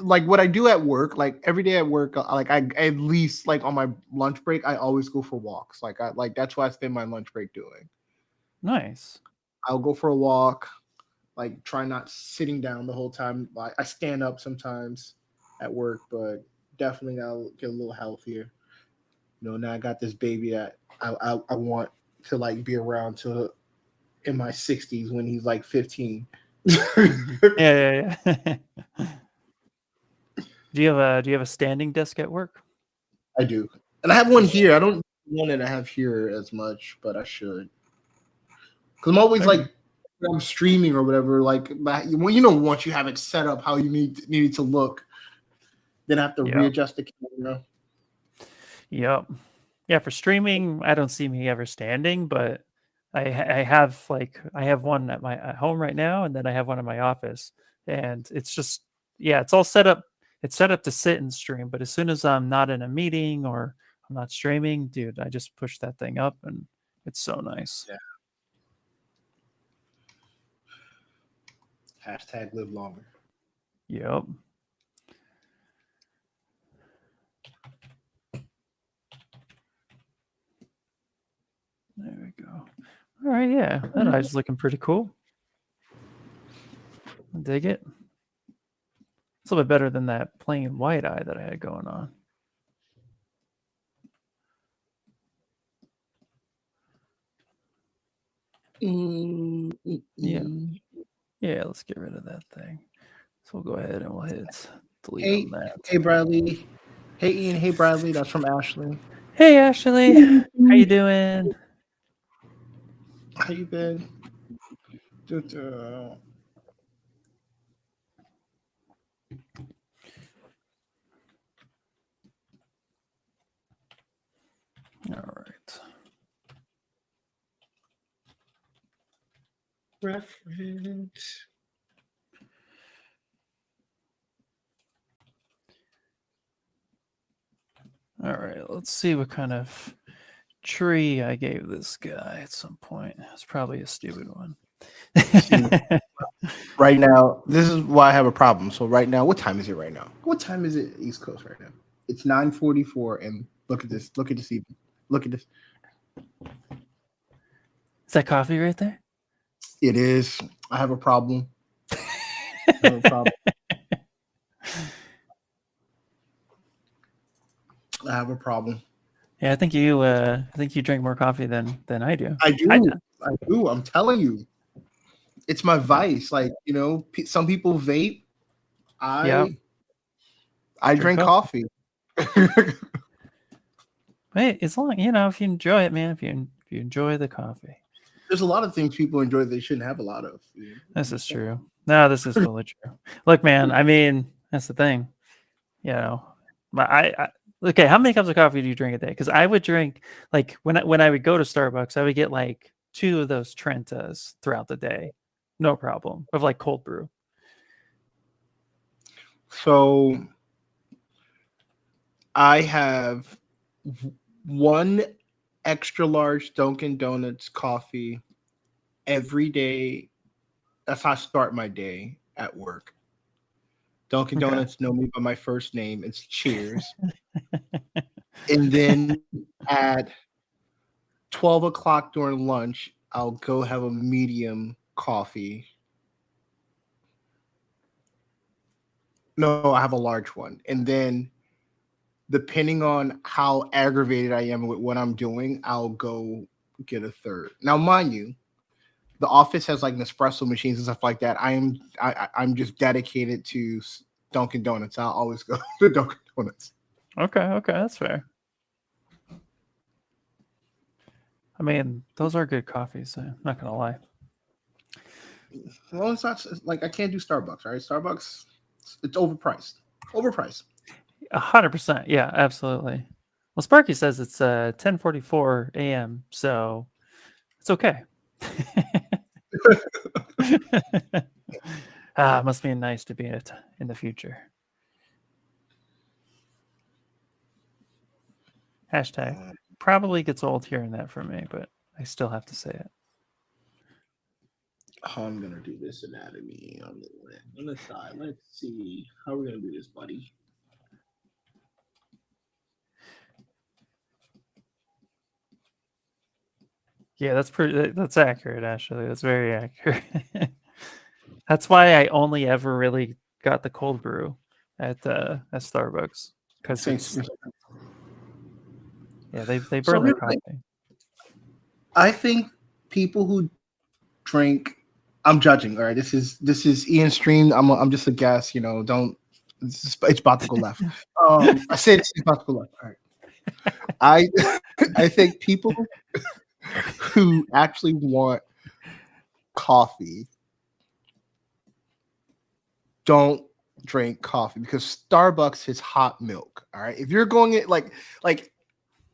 Like what I do at work. Like every day at work, like I at least like on my lunch break, I always go for walks. Like that's what I spend my lunch break doing. Nice. I'll go for a walk. Like try not sitting down the whole time. I stand up sometimes at work, but definitely I'll get a little healthier. Now I got this baby that I want to like be around to in my 60s when he's like 15. Yeah. Do you have a standing desk at work? I do, and I have one here. I don't want it to have here as much, but I should. Because I'm always like when I'm streaming or whatever. Like when once you have it set up how you need it to look, then I have to readjust the camera. Yep. Yeah, for streaming, I don't see me ever standing, but I have one at home right now, and then I have one in my office, and it's just it's all set up. It's set up to sit and stream, but as soon as I'm not in a meeting or I'm not streaming, dude, I just push that thing up, and it's so nice. Yeah. Hashtag live longer. Yep. There we go. All right, yeah, that eye's looking pretty cool. I dig it. It's a little bit better than that plain white eye that I had going on. Yeah, let's get rid of that thing. So we'll go ahead and we'll hit delete on that. Hey Bradley. Hey Ian. Hey Bradley. That's from Ashley. Hey Ashley, how you doing? How you been? All right. Reference. All right, let's see what kind of tree I gave this guy at some point. It's probably a stupid one. Right now, this is why I have a problem. So right now, what time is it right now? What time is it East Coast right now? It's 9:44, and look at this. Look at this evening. Look at this. Is that coffee right there? It is. I have a problem. I have a problem. I have a problem. Yeah, I think you drink more coffee than I do. I do. I'm telling you, it's my vice. Like some people vape. I drink coffee. Hey, as long if you enjoy it, man. If you enjoy the coffee, There's a lot of things people enjoy they shouldn't have a lot of. this is true. No, this is totally true. Look, man. I mean, that's the thing. You know, I okay. How many cups of coffee do you drink a day? Because I would drink like when I would go to Starbucks, I would get like 2 of those Trentas throughout the day, no problem, of like cold brew. So I have one extra large Dunkin' Donuts coffee every day. That's how I start my day at work. Dunkin' Okay. Donuts know me by my first name. It's Cheers. And then at 12 o'clock during lunch, I'll go have a medium coffee. No, I have a large one. And then depending on how aggravated I am with what I'm doing, I'll go get a third. Now, mind you, the office has like Nespresso machines and stuff like that. I'm just dedicated to Dunkin' Donuts. I'll always go to Dunkin' Donuts. Okay, that's fair. I mean, those are good coffees. I'm not gonna lie. Well, it's not like I can't do Starbucks. All right, Starbucks, it's overpriced. Overpriced. 100%. Yeah, absolutely. Well, Sparky says it's 10:44 a.m., so it's okay. It must be nice to be it in the future. Hashtag probably gets old hearing that from me, but I still have to say it. How I'm gonna do this anatomy on the side. Let's see how we're gonna do this, buddy. Yeah, that's accurate, actually. That's very accurate. That's why I only ever really got the cold brew at Starbucks, because it's they burn their coffee. I think people who drink. I'm judging. All right, this is Ian's stream. I'm just a guest. Don't. It's about to go left. I said it's about to go left. All right. I think people who actually want coffee don't drink coffee because Starbucks is hot milk. All right. If you're going it like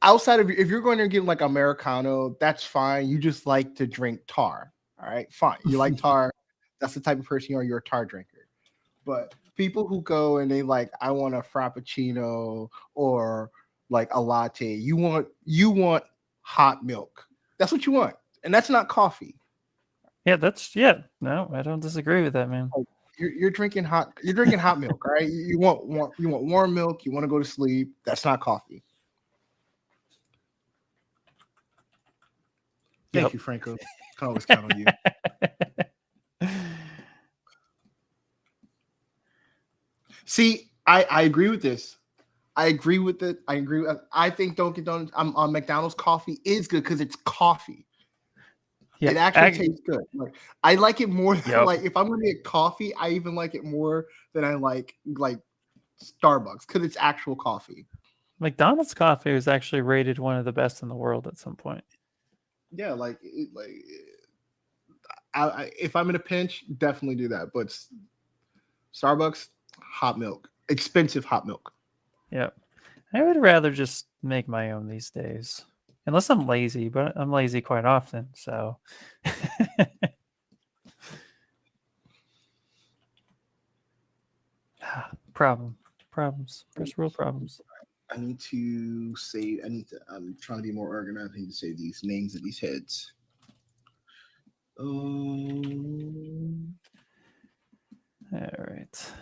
outside of, if you're going to get like Americano, that's fine. You just like to drink tar. All right, fine. You like tar. That's the type of person you are. You're a tar drinker. But people who go and they like, I want a frappuccino or like a latte. You want hot milk. That's what you want, and that's not coffee. Yeah. No, I don't disagree with that, man. You're drinking hot. You're drinking hot milk, right? You want warm milk. You want to go to sleep. That's not coffee. Thank you, Franco. Can always count on you. See, I agree with this. I agree with it. I think Dunkin' Donuts on McDonald's coffee is good because it's coffee. Yeah, it actually tastes good. Like, I like it more than like if I'm gonna get coffee, I even like it more than I like Starbucks because it's actual coffee. McDonald's coffee was actually rated one of the best in the world at some point. Yeah, if I'm in a pinch, definitely do that. But Starbucks, hot milk, expensive hot milk. Yeah, I would rather just make my own these days, unless I'm lazy. But I'm lazy quite often, so. Problems. First world problems. I need to save. I'm trying to be more organized. I need to save these names of these heads. All right.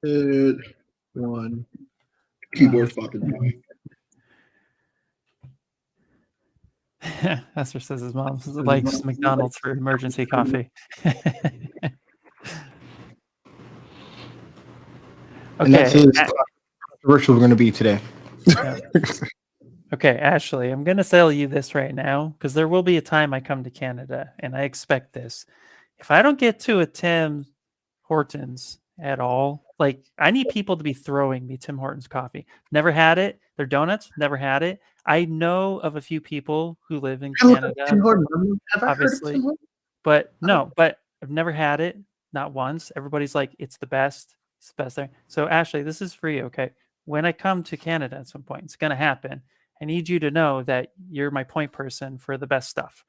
Head one. Keyboard spot. Esther says his mom likes McDonald's for emergency coffee. And that's his controversial we're going to be today. Yeah. Okay, Ashley, I'm going to sell you this right now because there will be a time I come to Canada and I expect this. If I don't get to a Tim Hortons at all, like I need people to be throwing me Tim Hortons coffee. Never had it. Their donuts, never had it. I know of a few people who live in I look up Tim Canada, Hortons. Have I heard of Tim obviously, Hortons? but I don't- no, but I've never had it, not once. Everybody's like, it's the best. It's the best there. So Ashley, this is for you, okay? When I come to Canada at some point, it's gonna happen. I need you to know that you're my point person for the best stuff.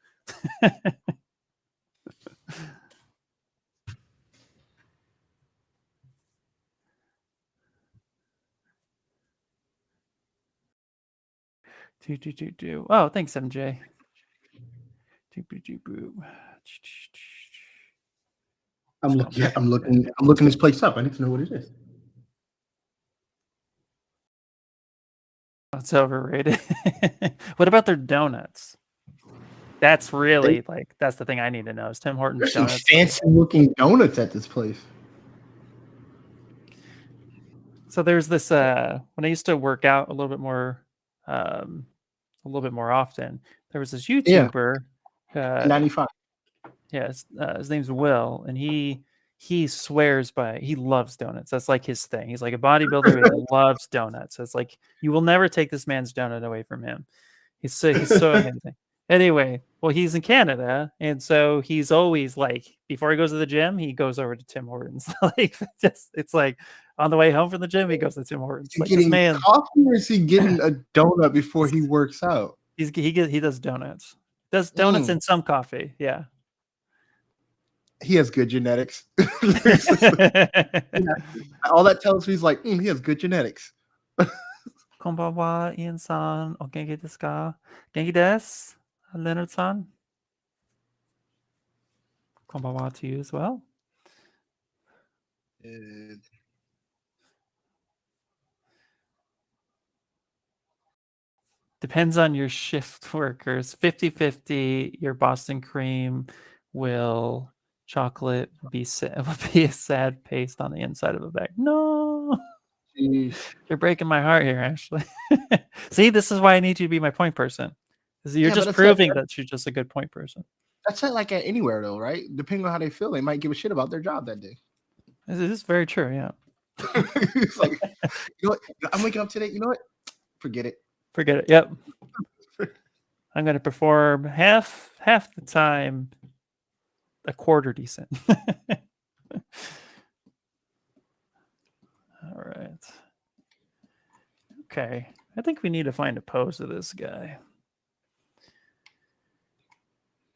Oh, thanks, MJ. I'm looking this place up. I need to know what it is. It's overrated. What about their donuts? That's really that's the thing I need to know. Is Tim Hortons There's some donuts? fancy looking donuts at this place. So there's this when I used to work out a little bit more often, there was this Yeah, YouTuber 95. yeah, his name's Will, and he swears by he loves donuts. That's like his thing. He's like a bodybuilder. He loves donuts. It's like you will never take this man's donut away from him. He's so amazing. Anyway, well, he's in Canada, and so he's always like before he goes to the gym, he goes over to Tim Hortons. Like it's like on the way home from the gym, he goes to Tim Hortons. Is he Like this getting man, coffee or is he getting a donut before he works out? he does donuts. Does donuts and some coffee. Yeah. He has good genetics. All that tells me is like, he has good genetics. Konbanwa, Ian-san. O genki desu ka? Genki desu, Leonard-san. Konbanwa to you as well. Depends on your shift workers. 50-50, your Boston cream will chocolate be will be a sad paste on the inside of a bag. No. Jeez. You're breaking my heart here, Ashley. See, this is why I need you to be my point person. You're just proving that you're just a good point person. That's it, like at anywhere though, right? Depending on how they feel, they might give a shit about their job that day. This is very true, yeah. It's like, you know what? I'm waking up today. You know what? Forget it. Forget it. Yep. I'm going to perform half the time, a quarter decent. All right. Okay. I think we need to find a pose of this guy.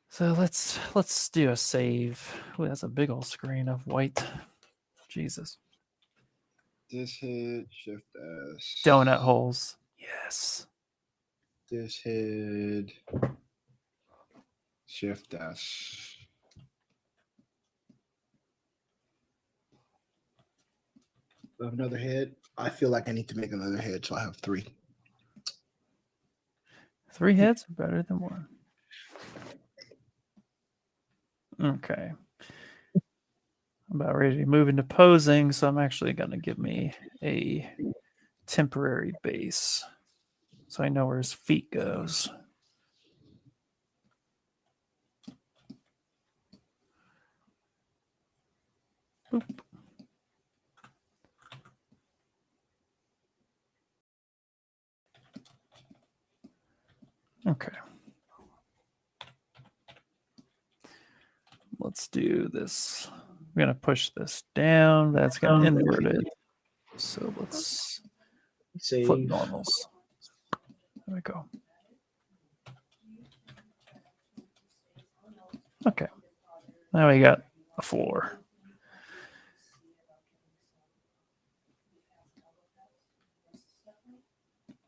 So let's do a save. Ooh, that's a big old screen of white. Jesus. This hit, shift S. Donut holes. Yes. This hit, shift S. I have another head. I feel like I need to make another head, so I have 3. 3 heads are better than 1. Okay. I'm about ready to move into posing, so I'm actually going to give me a temporary base so I know where his feet goes. Boop. Okay. Let's do this. We're going to push this down. That's going to invert it. So let's flip normals. There we go. Okay. Now we got a 4.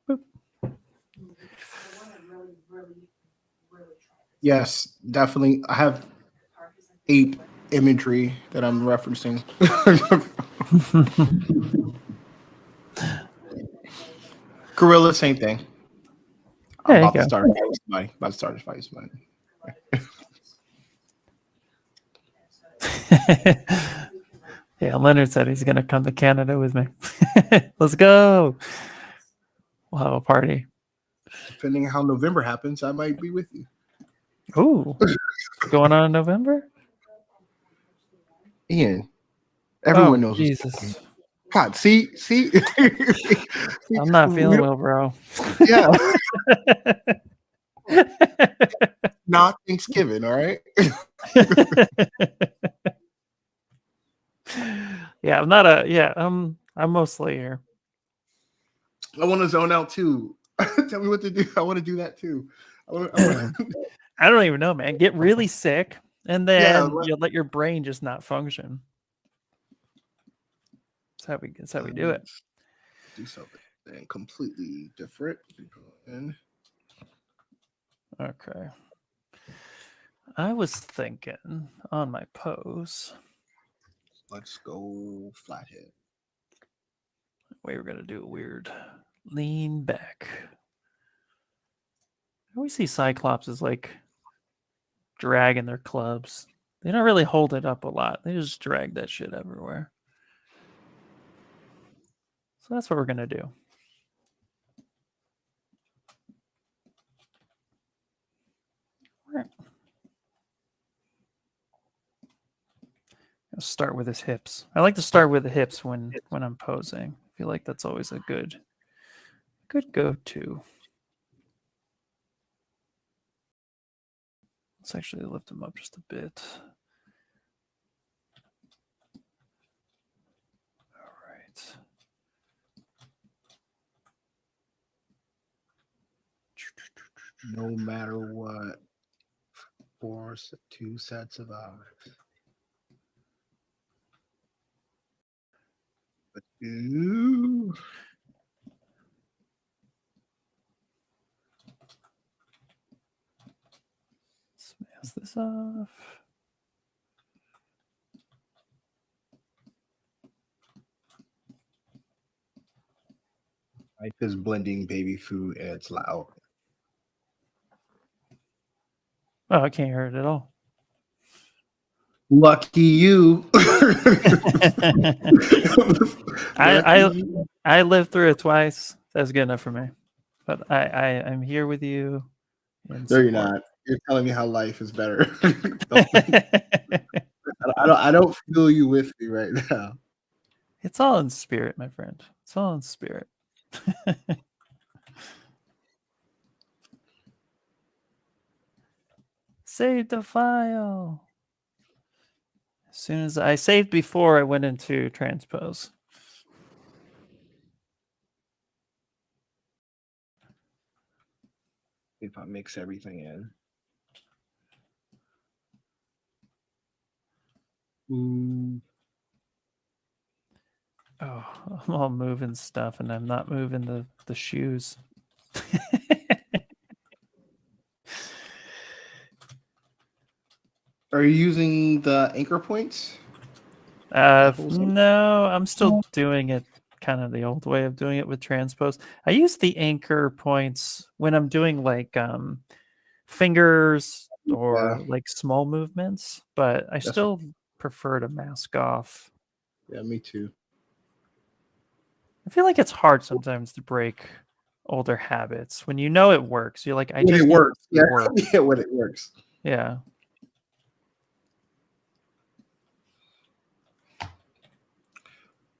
Boop. Yes, definitely. I have 8 imagery that I'm referencing. Gorilla, same thing. I'm about to start a fight with somebody. About to start a fight with somebody. Yeah, Leonard said he's going to come to Canada with me. Let's go. We'll have a party. Depending on how November happens, I might be with you. Ooh, going on in November? Ian, everyone Oh, knows what's going on. Jesus. God, see, I'm not we feeling don't, well, bro. yeah, not Thanksgiving, all right? Yeah, I'm not a yeah, I'm mostly here. I want to zone out too. Tell me what to do. I want to do that too. I want I don't even know, man. Get really sick and yeah, then you'll let your brain just not function. That's how we do it. let's do something completely different. And Okay. I was thinking on my pose, let's go flathead. we were gonna do a weird lean back. I always see Cyclops as like dragging their clubs. They don't really hold it up a lot. They just drag that shit everywhere. So that's what we're gonna do. Right. I'll start with his hips. I like to start with the hips when I'm posing. I feel like that's always a good go-to. Let's actually lift him up just a bit. All right. No matter what, 2 sets of eyes. But ooh. Smash this off. Life is blending baby food and it's loud. Oh, I can't hear it at all. Lucky you. I lived through it twice. That's good enough for me. But I'm here with you. No, you're not. You're telling me how life is better. I don't feel you with me right now. It's all in spirit, my friend. It's all in spirit. Save the file. As soon as I saved before I went into transpose. If I mix everything in. Oh, I'm all moving stuff and I'm not moving the shoes. Are you using the anchor points? No, I'm still doing it kind of the old way of doing it with transpose. I use the anchor points when I'm doing like fingers or like small movements, but I still prefer to mask off. Yeah, me too. I feel like it's hard sometimes to break older habits when you know it works. You're like, I When just it need works. this to work. Yeah, when it works. Yeah.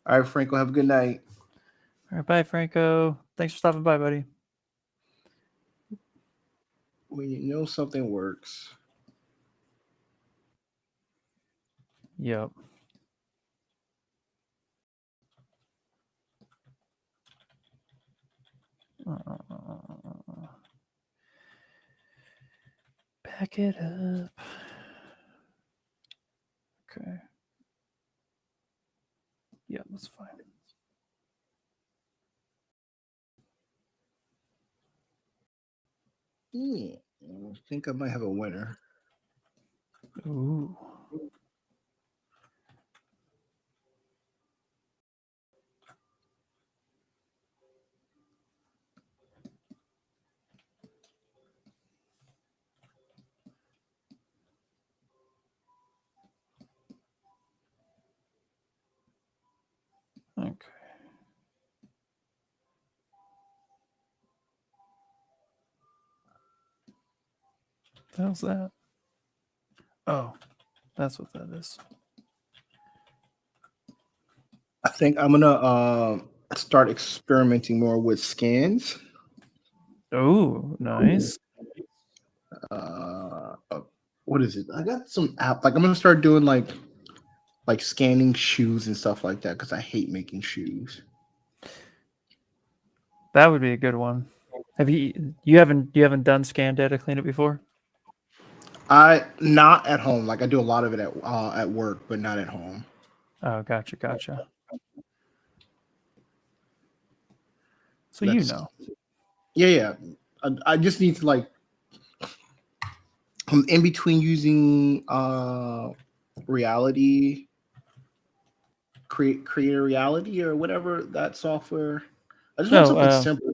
All right, Franco, have a good night. All right, bye, Franco. Thanks for stopping by, buddy. When you know something works. Yep. Back it up. Okay. Yeah, that's fine. I think I might have a winner. Ooh. Okay. How's that? Oh, that's what that is. I think I'm gonna start experimenting more with scans. Oh, nice. Uh, uh, what is it? I got some app. Like I'm gonna start doing like scanning shoes and stuff like that because I hate making shoes. That would be a good one. Have you haven't done scan data cleanup before? I not at home. Like I do a lot of it at work, but not at home. Oh, gotcha. So you That's know. yeah. I just need to like I'm in between using reality creator reality or whatever that software. I just want No, something simple.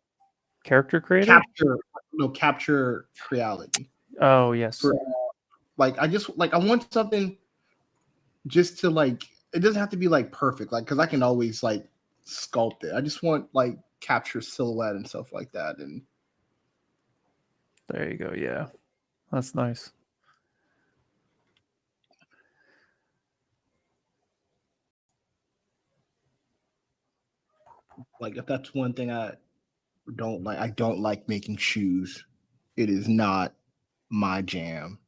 character creator. Capture capture reality Oh yes. for like I want something just to like it doesn't have to be like perfect like because I can always like sculpt it. I just want like capture silhouette and stuff like that and There you go. Yeah, that's nice. like if that's one thing I don't like making shoes. It is not my jam.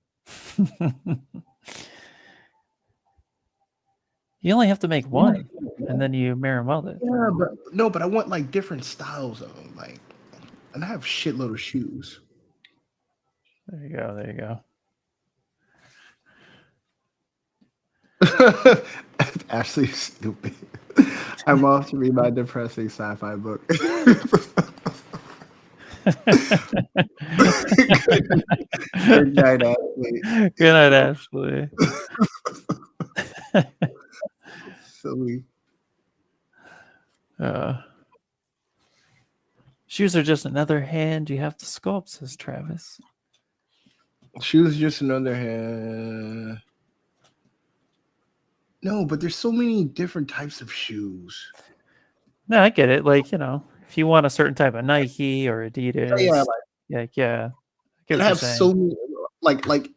You only have to make one, and then you mirror weld it. Yeah, but no, but I want like different styles of them. Like, and I have shitload of shoes. There you go. There you go. Ashley is stupid. I'm off to read my depressing sci-fi book. Good night, Ashley. Good night, Ashley. Silly. Uh, shoes are just another hand you have to sculpt, says Travis. Shoes just another hand. No, but there's so many different types of shoes. No, I get it. Like, if you want a certain type of Nike or Yeah, Adidas, yeah, I get and what I you're have saying. so many like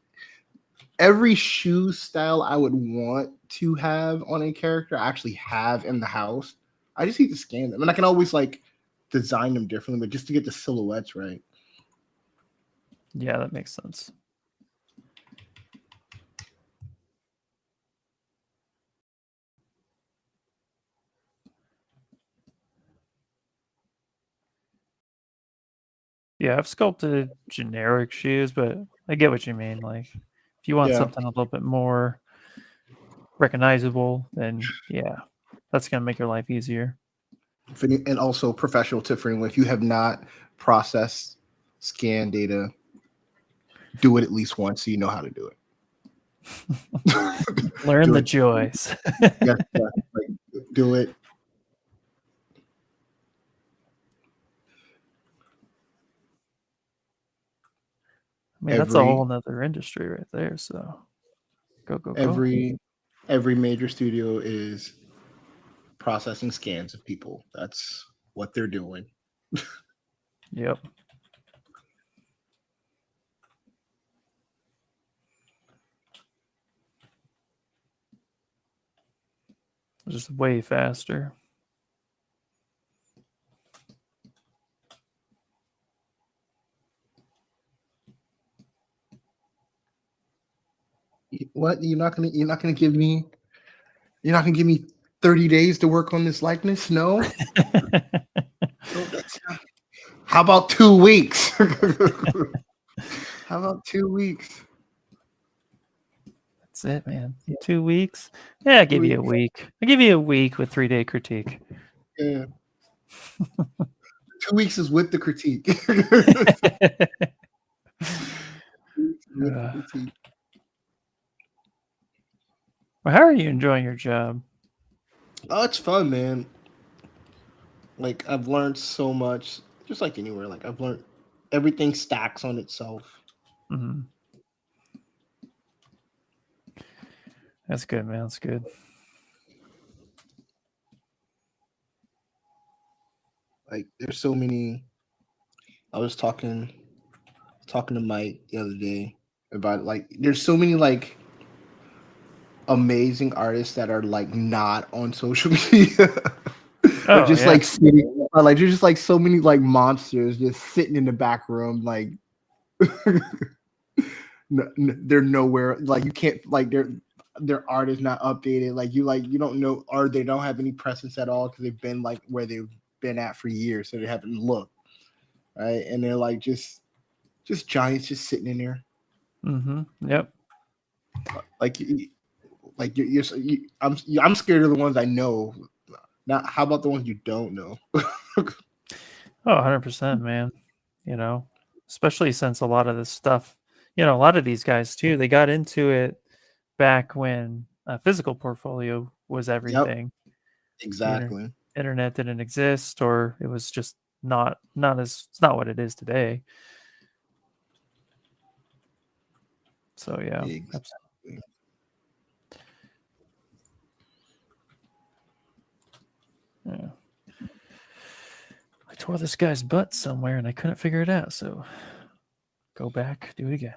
every shoe style I would want to have on a character I actually have in the house. I just need to scan them. And I can always like design them differently, but just to get the silhouettes right. Yeah, that makes sense. Yeah, I've sculpted generic shoes, but I get what you mean. Like, if you want Yeah. something a little bit more recognizable, then yeah, that's gonna make your life easier. And also professional tip for anyone. If you have not processed scan data, do it at least once so you know how to do it. Learn Do the it. joys. Yeah, like, do it. I mean, that's a Every whole nother industry right there. So go. every major studio is processing scans of people. That's what they're doing. Yep. Just way faster. What? You're not gonna give me 30 days to work on this likeness? No? No, that's not. How about 2 weeks? How about 2 weeks? That's it, man. 2 weeks. Yeah, I'll give you a 2 weeks. week. I'll give you a week with 3-day critique. Yeah. 2 weeks is with the critique. With the critique. Well, how are you enjoying your job? Oh, it's fun, man. Like I've learned so much. Just like anywhere, like I've learned everything stacks on itself. Mhm. That's good, man. That's good. Like there's so many. I was talking to Mike the other day. about like there's so many like amazing artists that are like not on social media. Or Oh just yeah. like sitting, or like there's just like so many like monsters just sitting in the back room, like they're nowhere. Like you can't like their art is not updated. Like you don't know, or they don't have any presence at all because they've been like where they've been at for years, so they haven't looked right, and they're like just giants just sitting in there. Yep. Like I'm scared of the ones I know. Not how about the ones you don't know? Oh, 100%, man. You know, especially since a lot of this stuff, a lot of these guys too, they got into it back when a physical portfolio was Yep, everything. The exactly. internet didn't exist, or it was just not as it's not what it is today. So yeah, Exactly. yeah. I tore this guy's butt somewhere and I couldn't figure it out. So go back, do it again.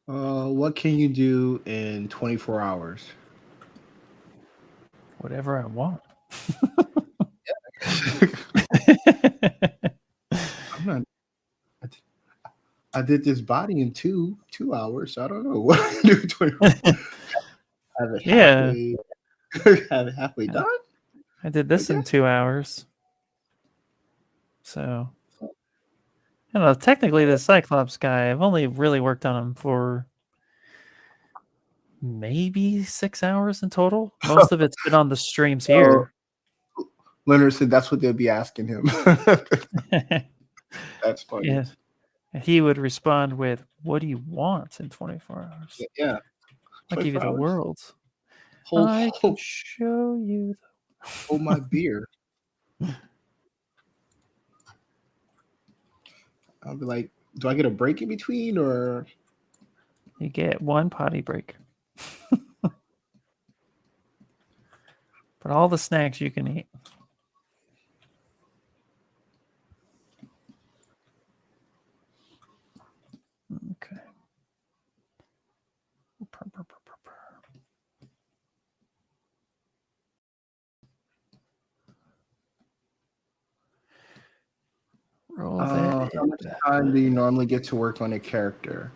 What can you do in 24 hours? Whatever I want. I'm not. I did this body in two hours. So I don't know what I do. 24. Have it Yeah, halfway. Have it halfway done. I did I this in guess. 2 hours. So, I don't know. Technically, the Cyclops guy, I've only really worked on him for maybe 6 hours in total. Most of it's been on the streams So here. Leonard said that's what they'll be asking him. That's funny. Yeah. And he would respond with, "What do you want in 24 hours? Yeah, I'll give you 24 the hours. world. Hold, I can hold, show you hold my beer. I'll be like, do I get a break in between or? You get one potty break. But all the snacks you can eat. Okay. Roll that How hip. much time do you normally get to work on a character?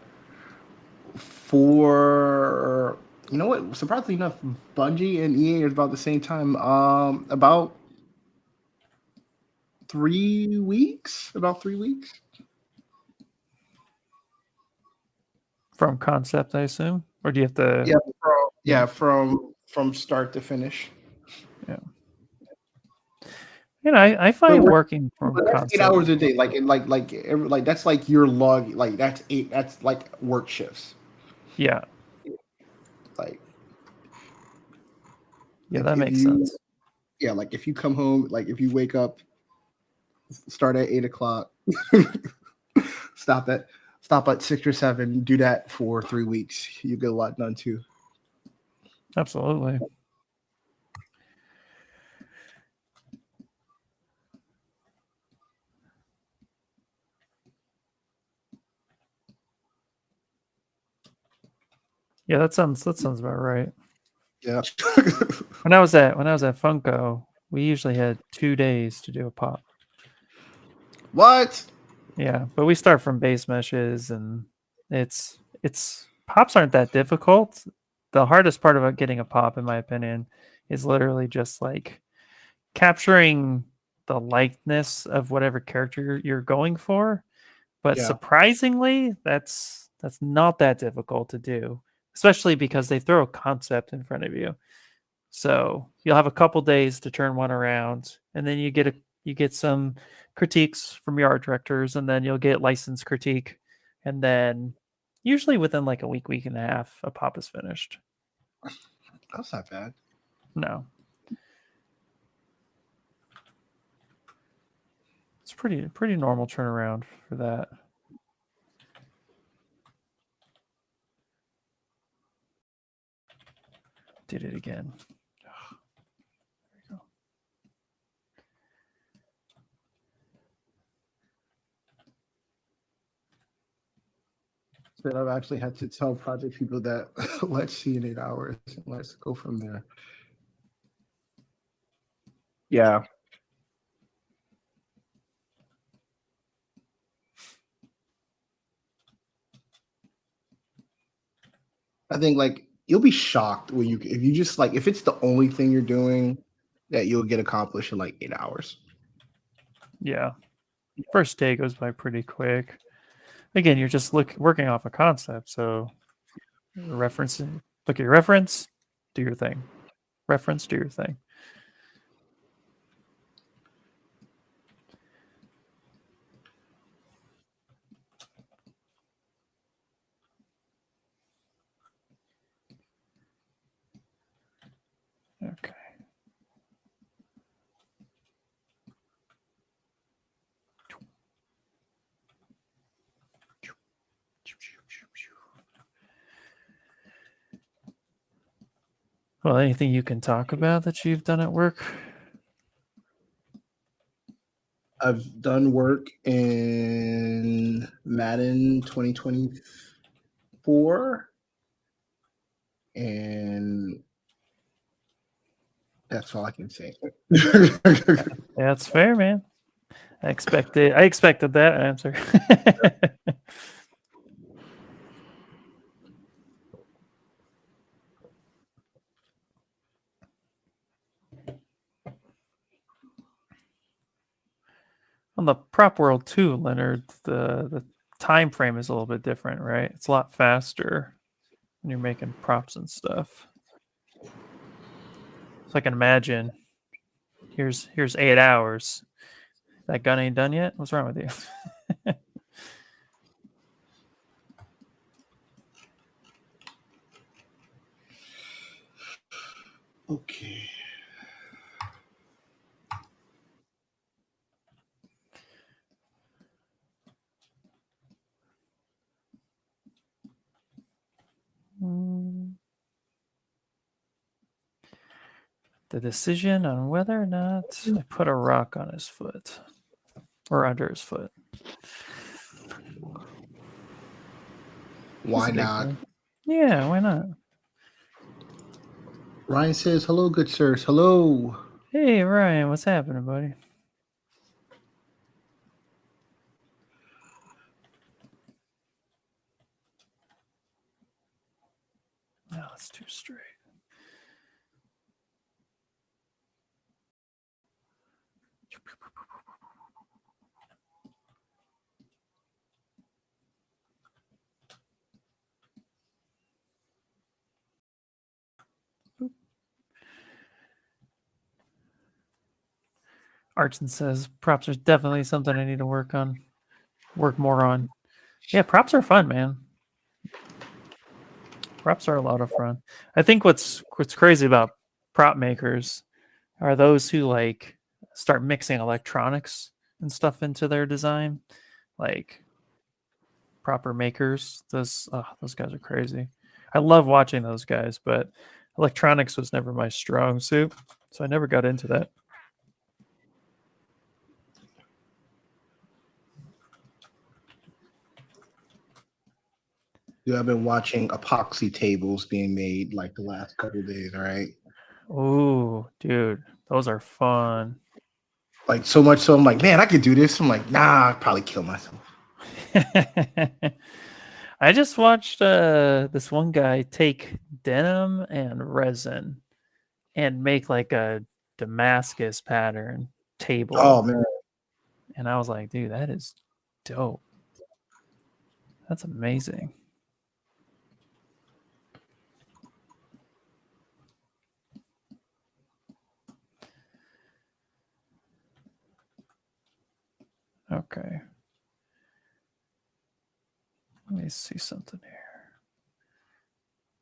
For you know what? Surprisingly enough, Bungie and EA is about the same time. About 3 weeks. About 3 weeks. From concept, I assume? Or do you have to? Yeah, from start to finish. Yeah. I But find working from but that's eight concept. hours a day. Like that's like your log. Like that's eight. That's like work shifts. Yeah. Like Yeah, that if makes you sense. yeah, like if you come home, like if you wake up, start at 8 o'clock, stop at stop at 6 or 7, do that for 3 weeks. You get a lot done too. Absolutely. Yeah, that sounds about right. Yeah. When I was at Funko, we usually had 2 days to do a pop. What? Yeah, but we start from base meshes, and it's pops aren't that difficult. The hardest part about getting a pop, in my opinion, is literally just like capturing the likeness of whatever character you're going for. But Yeah. surprisingly, that's not that difficult to do, especially because they throw a concept in front of you. So you'll have a couple days to turn one around, and then you get some critiques from your art directors, and then you'll get licensed critique, and then usually within like a week, week and a half, a pop is finished. That's not bad. No, it's pretty normal turnaround for that. Did it again. There you go. that I've actually had to tell project people that let's see in 8 hours and let's go from there. Yeah. I think like you'll be shocked when you if you just like if it's the only thing you're doing that you'll get accomplished in like 8 hours. Yeah. First day goes by pretty quick. Again, you're just working off a concept, so referencing, look at your reference, do your thing. Reference, do your thing. Okay. Well, anything you can talk about that you've done at work? I've done work in Madden 2024 and that's all I can say. Yeah, that's fair, man. I expected that answer. On the prop world too, Leonard, the time frame is a little bit different, right? It's a lot faster when you're making props and stuff. So I can imagine here's 8 hours. That gun ain't done yet? What's wrong with you? Okay. The decision on whether or not I put a rock on his foot or under his foot. Why not? One. Yeah, why not? Ryan says, hello, good sirs. Hello. Hey, Ryan, what's happening, buddy? No, it's too straight. Archon says props are definitely something I need to work more on. Yeah, props are fun, man. Props are a lot of fun. I think what's crazy about prop makers are those who like start mixing electronics and stuff into their design, like proper makers. Those guys are crazy. I love watching those guys, but electronics was never my strong suit, so I never got into that. Yeah, I've been watching epoxy tables being made like the last couple of days, right? Oh, dude, those are fun. Like so much so I'm like, man, I could do this. I'm like, nah, I'd probably kill myself. I just watched this one guy take denim and resin and make like a Damascus pattern Oh table. man. And I was like, dude, that is dope. That's amazing. Okay. Let me see something here.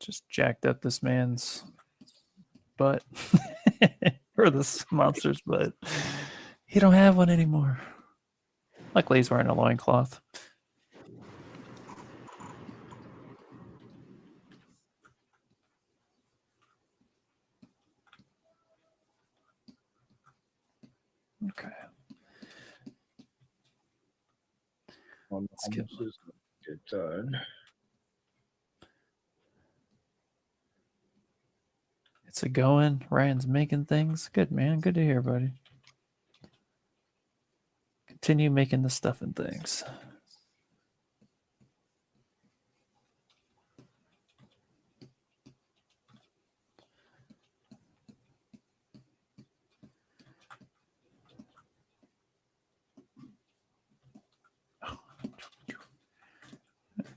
Just jacked up this man's butt. Or this monster's butt. He don't have one anymore. Luckily he's wearing a loincloth. Okay. Let's get done. It's a going. Ryan's making things. Good, man. Good to hear, buddy. Continue making the stuff and things.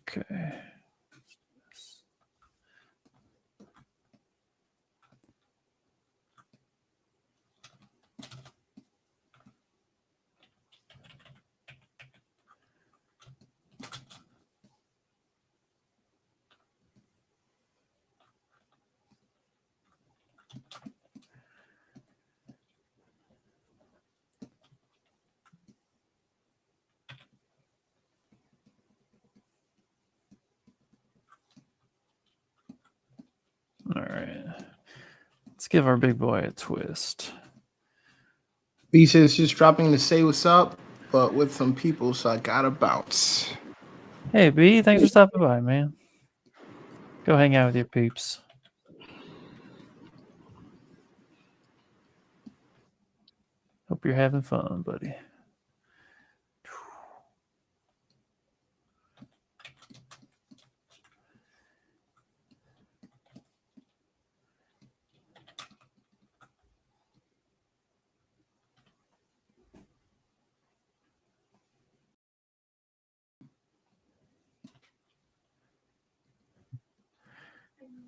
Okay. All right. Let's give our big boy a twist. B says just dropping to say what's up, but with some people, so I gotta bounce. Hey, B, thanks for stopping by, man. Go hang out with your peeps. Hope you're having fun, buddy.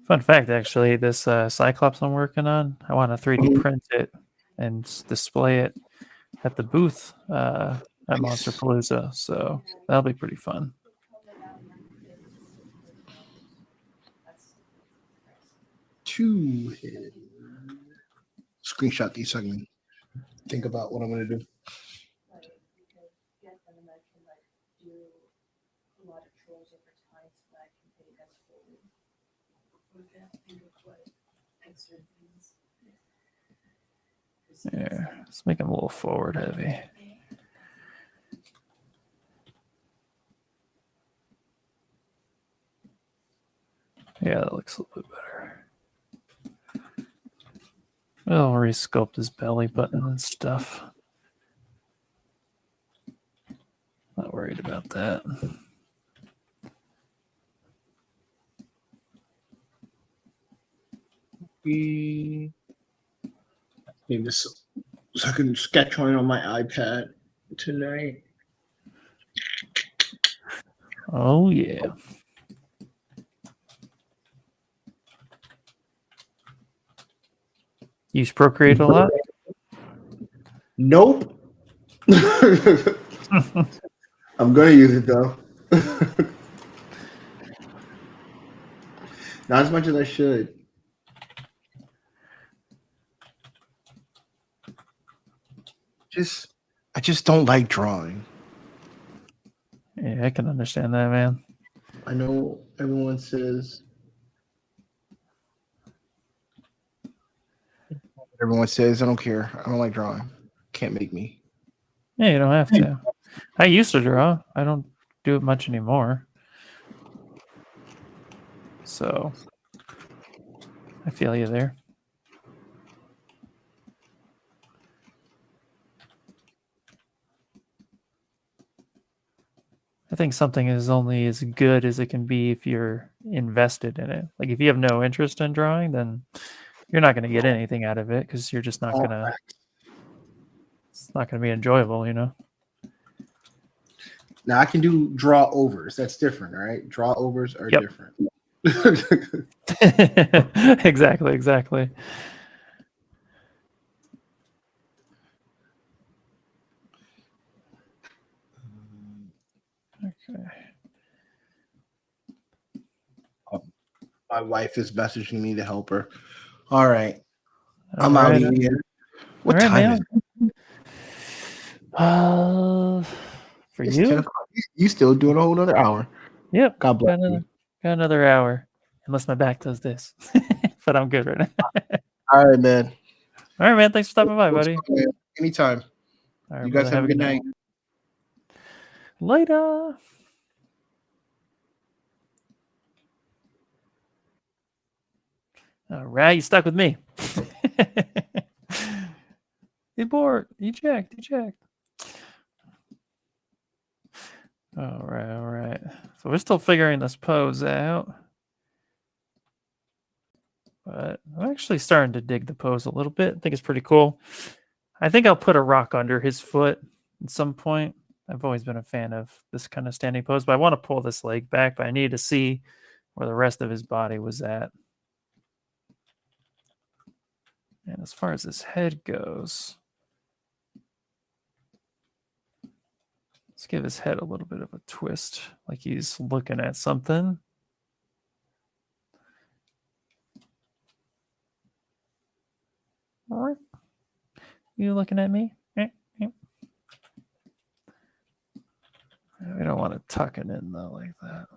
Fun fact, actually, this Cyclops I'm working on, I want to 3D print it and display it at the booth at Monster Palooza. So that'll be pretty fun. Two hit. Screenshot these so I can think about what I'm gonna do. There, let's make them a little forward heavy. Yeah, that looks a little bit better. I'll resculpt his belly button and stuff. Not worried about that. Need this so I can sketch on my iPad tonight. Oh yeah. Use Procreate a lot? Nope. I'm gonna use it though. Not as much as I should. I just don't like drawing. Yeah, I can understand that, man. I know everyone says I don't care. I don't like drawing. Can't make me. Yeah, you don't have to. I used to draw. I don't do it much anymore. So I feel you there. I think something is only as good as it can be if you're invested in it. Like if you have no interest in drawing, then you're not going to get anything out of it because you're just not going to. It's not going to be enjoyable, you know. Now I can do draw overs. That's different, right? Draw overs are different. Exactly. Okay. My wife is messaging me to help her. All right. I'm out of here. What time is it? For it's you? 10 o'clock. You still doing a whole other hour. Yep. God bless you. Got another hour. Unless my back does this. But I'm good right now. All right, man. All right, man. Thanks for stopping by, buddy. Anytime. All right, you guys have a good night. Later. All right, you stuck with me. Abort, eject, eject. All right. So we're still figuring this pose out. But I'm actually starting to dig the pose a little bit. I think it's pretty cool. I think I'll put a rock under his foot at some point. I've always been a fan of this kind of standing pose, but I want to pull this leg back, but I need to see where the rest of his body was at. And as far as his head goes, let's give his head a little bit of a twist, like he's looking at something. You looking at me? We don't want to tuck it in though like that.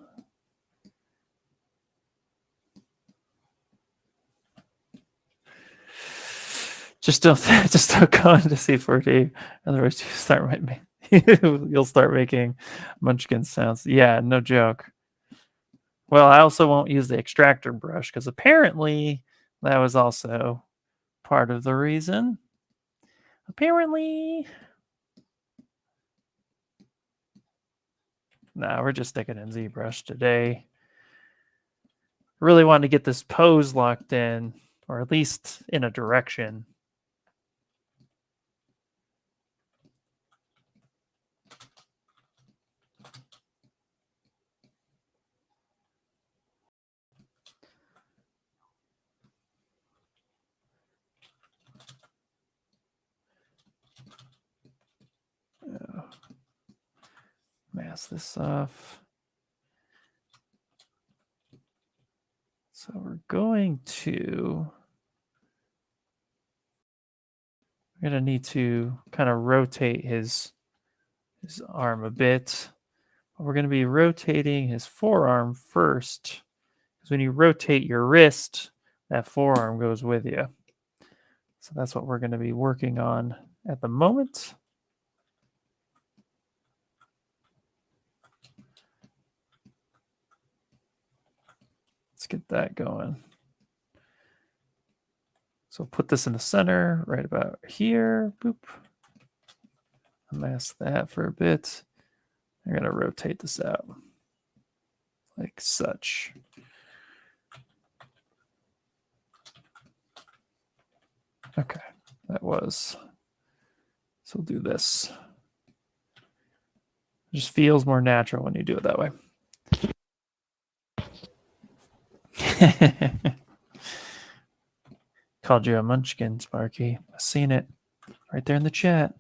Just don't go into C4D. Otherwise, you'll start making munchkin sounds. Yeah, no joke. Well, I also won't use the extractor brush because apparently that was also part of the reason. Apparently. No, we're just sticking in ZBrush today. Really wanted to get this pose locked in, or at least in a direction. Mask this off. So we're going to need to kind of rotate his arm a bit. We're going to be rotating his forearm first, because when you rotate your wrist, that forearm goes with you. So that's what we're going to be working on at the moment. Let's get that going. So put this in the center, right about here. Boop. Mask that for a bit. I'm going to rotate this out like such. Okay, that was. So we'll do this. It just feels more natural when you do it that way. Called you a munchkin, Sparky. I seen it right there in the chat.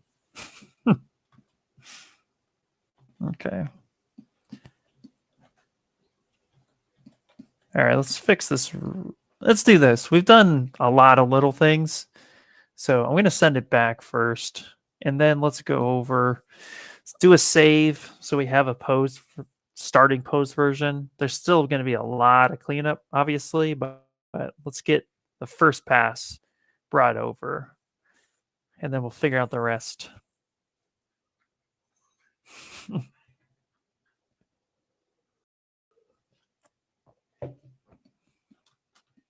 Okay. All right, let's fix this. Let's do this. We've done a lot of little things. So I'm going to send it back first. And then let's go over, let's do a save. So we have a pose, starting pose version. There's still going to be a lot of cleanup, obviously, but let's get the first pass brought over. And then we'll figure out the rest.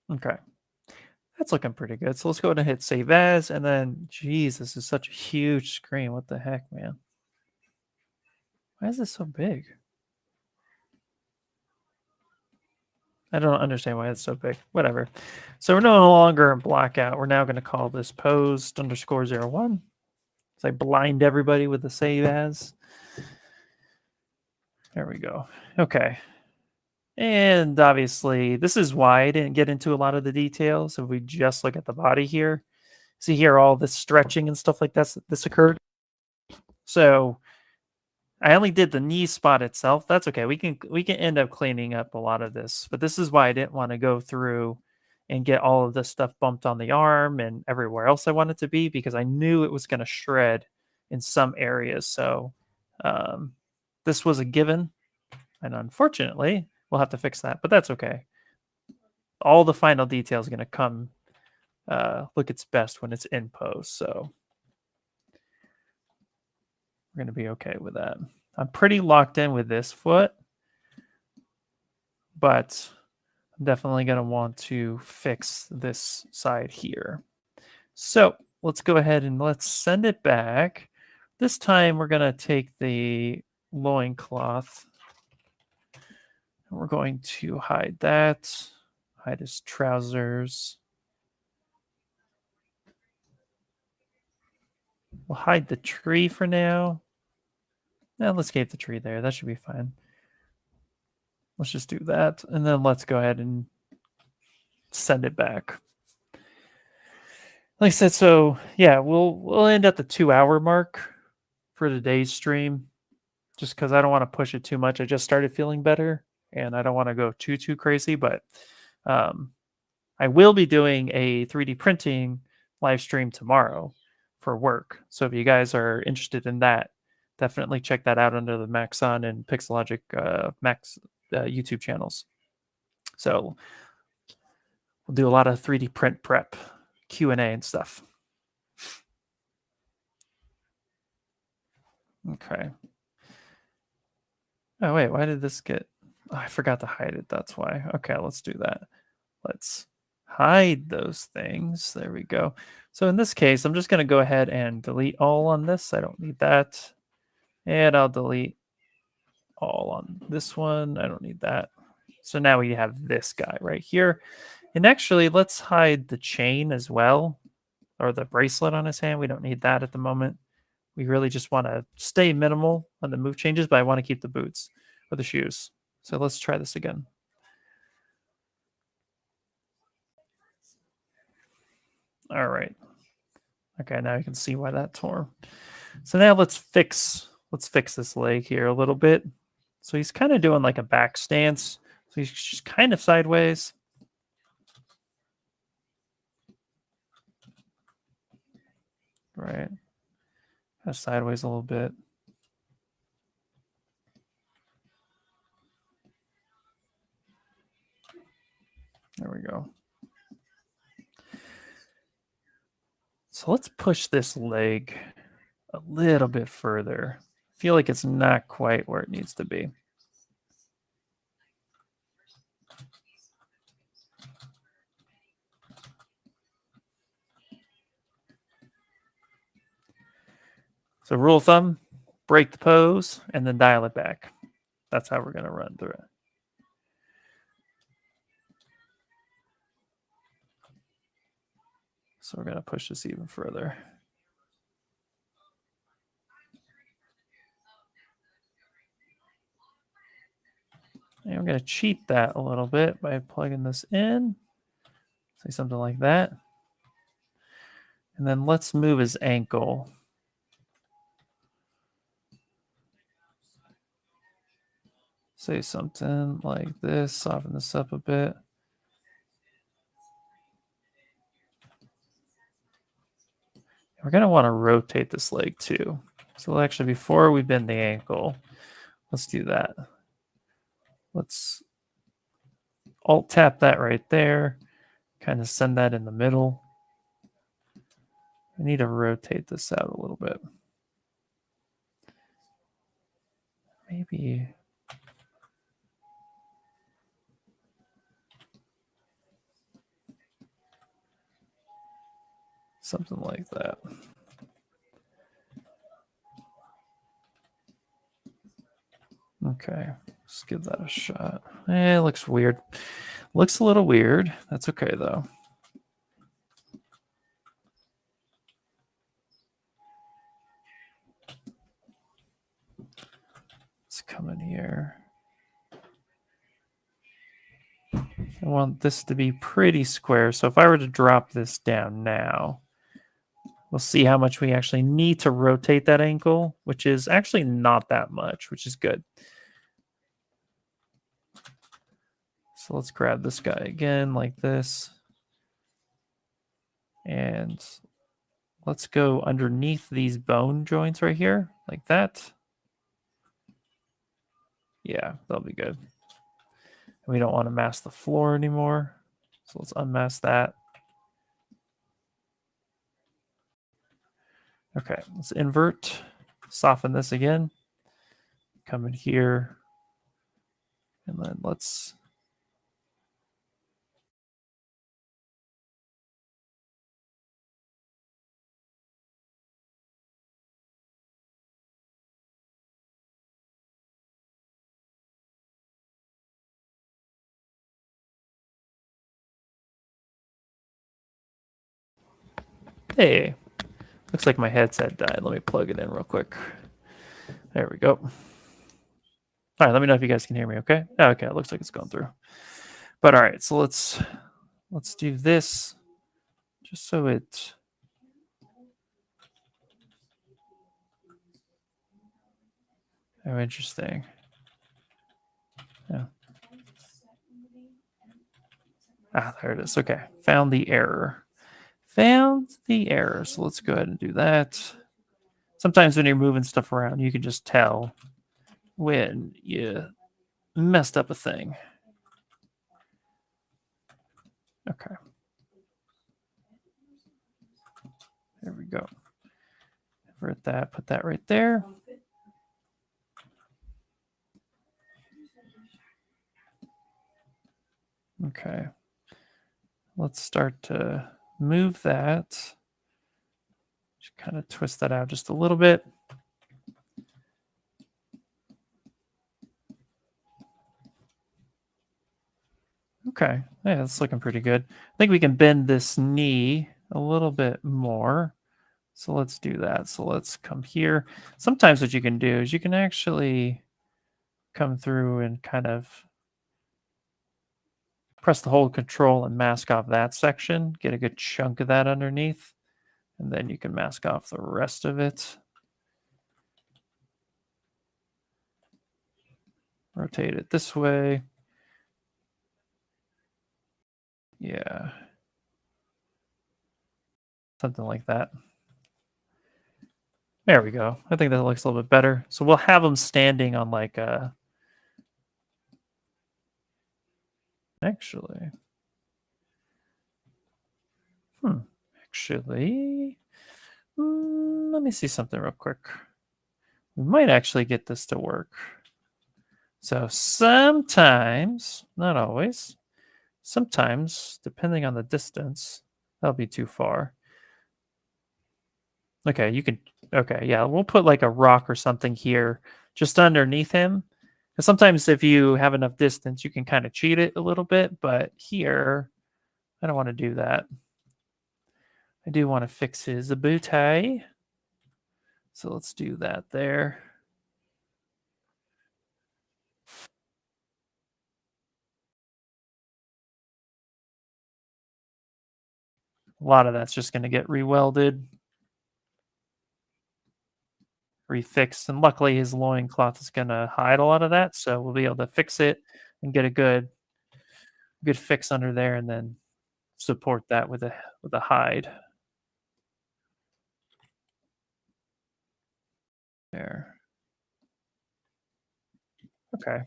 Okay. That's looking pretty good. So let's go ahead and hit save as, and then, geez, this is such a huge screen. What the heck, man? Why is this so big? I don't understand why it's so big. Whatever. So we're no longer in blackout. We're now going to call this posed_01. So I blind everybody with the save as. There we go. Okay. And obviously, this is why I didn't get into a lot of the details. If we just look at the body here, see here all this stretching and stuff like that, this occurred. So I only did the knee spot itself. That's okay. We can end up cleaning up a lot of this, but this is why I didn't want to go through and get all of this stuff bumped on the arm and everywhere else I want it to be, because I knew it was going to shred in some areas. So this was a given, and unfortunately, we'll have to fix that, but that's okay. All the final details are going to come look its best when it's in post. So we're going to be okay with that. I'm pretty locked in with this foot, but I'm definitely going to want to fix this side here. So let's go ahead and let's send it back. This time we're going to take the loincloth and we're going to hide that, hide his trousers. We'll hide the tree for now. Now let's keep the tree there. That should be fine. Let's just do that. And then let's go ahead and send it back. Like I said, so yeah, we'll end at the 2-hour mark for today's stream, just because I don't want to push it too much. I just started feeling better, and I don't want to go too crazy. But I will be doing a 3D printing live stream tomorrow for work. So if you guys are interested in that, definitely check that out under the Maxon and Pixelogic Max YouTube channels. So we'll do a lot of 3D print prep, Q&A and stuff. Okay. Oh, wait, why did this get... Oh, I forgot to hide it. That's why. Okay, let's do that. Let's hide those things. There we go. So in this case, I'm just going to go ahead and delete all on this. I don't need that. And I'll delete all on this one. I don't need that. So now we have this guy right here. And actually, let's hide the chain as well, or the bracelet on his hand. We don't need that at the moment. We really just want to stay minimal on the move changes, but I want to keep the boots or the shoes. So let's try this again. All right. Okay, now you can see why that tore. So now let's fix this leg here a little bit. So he's kind of doing like a back stance. So he's just kind of sideways. Right. Kind of sideways a little bit. There we go. So let's push this leg a little bit further. I feel like it's not quite where it needs to be. So rule of thumb, break the pose and then dial it back. That's how we're going to run through it. So we're going to push this even further. And we're going to cheat that a little bit by plugging this in. Say something like that. And then let's move his ankle. Say something like this, soften this up a bit. We're going to want to rotate this leg too. So actually, before we bend the ankle, let's do that. Let's alt tap that right there. Kind of send that in the middle. I need to rotate this out a little bit. Maybe something like that. Okay, let's give that a shot. It looks weird. Looks a little weird. That's okay though. Let's come in here. I want this to be pretty square. So if I were to drop this down now, we'll see how much we actually need to rotate that ankle, which is actually not that much, which is good. So let's grab this guy again like this. And let's go underneath these bone joints right here, like that. Yeah, that'll be good. We don't want to mask the floor anymore. So let's unmask that. Okay, let's invert, soften this again. Come in here. And then let's Hey, looks like my headset died. Let me plug it in real quick. There we go. All right, let me know if you guys can hear me. Okay. Okay, it looks like it's going through. But all right, so let's do this just so it. Oh, interesting. Yeah. Ah, there it is. Okay, found the error. Found the error. So let's go ahead and do that. Sometimes when you're moving stuff around, you can just tell when you messed up a thing. Okay. There we go. Invert that, put that right there. Okay. Let's start to move that. Just kind of twist that out just a little bit. Okay. Yeah, that's looking pretty good. I think we can bend this knee a little bit more. So let's do that. So let's come here. Sometimes what you can do is you can actually come through and kind of press the hold control and mask off that section, get a good chunk of that underneath, and then you can mask off the rest of it. Rotate it this way. Yeah. Something like that. There we go. I think that looks a little bit better. So we'll have them standing on like a. Actually. Hmm. Actually. Let me see something real quick. We might actually get this to work. So sometimes, not always, sometimes, depending on the distance, that'll be too far. Okay, you can. Okay, yeah, we'll put like a rock or something here just underneath him. Because sometimes if you have enough distance, you can kind of cheat it a little bit. But here, I don't want to do that. I do want to fix his booty. So let's do that there. A lot of that's just going to get rewelded, refixed, and luckily his loincloth is going to hide a lot of that, so we'll be able to fix it and get a good fix under there, and then support that with a hide there. Okay,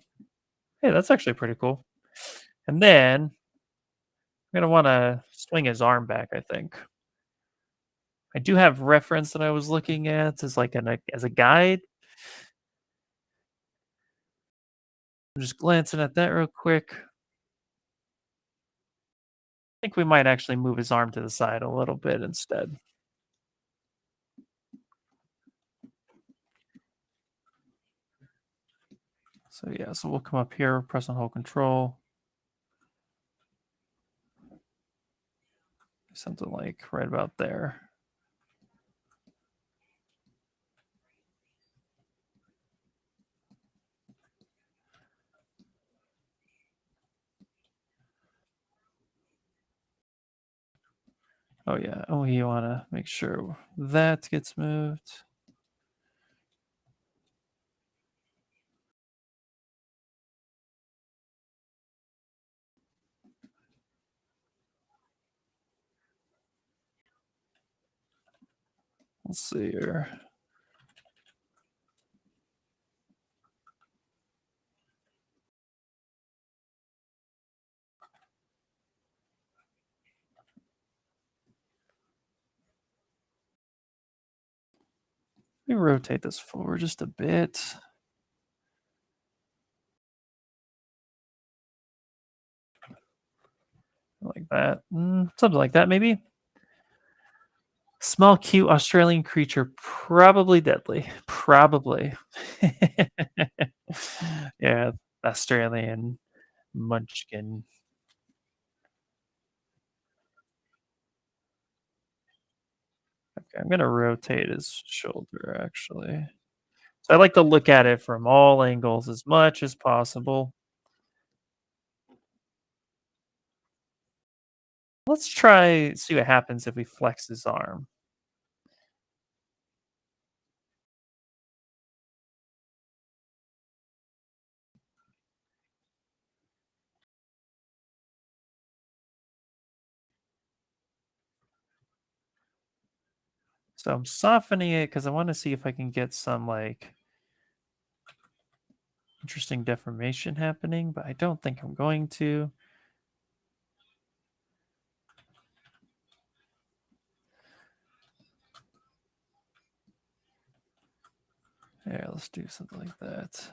hey, that's actually pretty cool. And then I'm gonna want to swing his arm back. I think I do have reference that I was looking at as like as a guide. I'm just glancing at that real quick. I think we might actually move his arm to the side a little bit instead. So yeah, so we'll come up here, press and hold control. Something like right about there. Oh yeah. Oh, you want to make sure that gets moved. Let's see here. Let me rotate this forward just a bit. Like that. Something like that, maybe. Small, cute Australian creature, probably deadly. Probably. Yeah, Australian munchkin. Okay, I'm gonna rotate his shoulder actually. So I like to look at it from all angles as much as possible. Let's try see what happens if we flex his arm. So I'm softening it because I want to see if I can get some like interesting deformation happening, but I don't think I'm going to. Yeah, let's do something like that.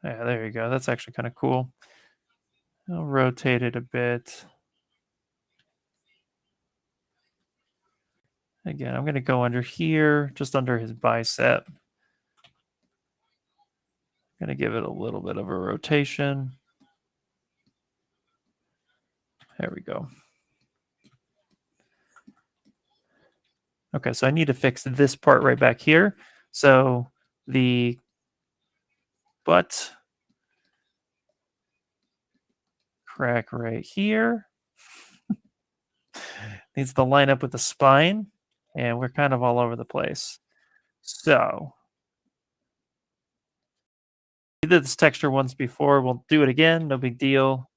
Yeah, there you go. That's actually kind of cool. I'll rotate it a bit. Again, I'm going to go under here, just under his bicep. Going to give it a little bit of a rotation. There we go. Okay, so I need to fix this part right back here. So the butt crack right here needs to line up with the spine, and we're kind of all over the place. So we did this texture once before. We'll do it again. No big deal.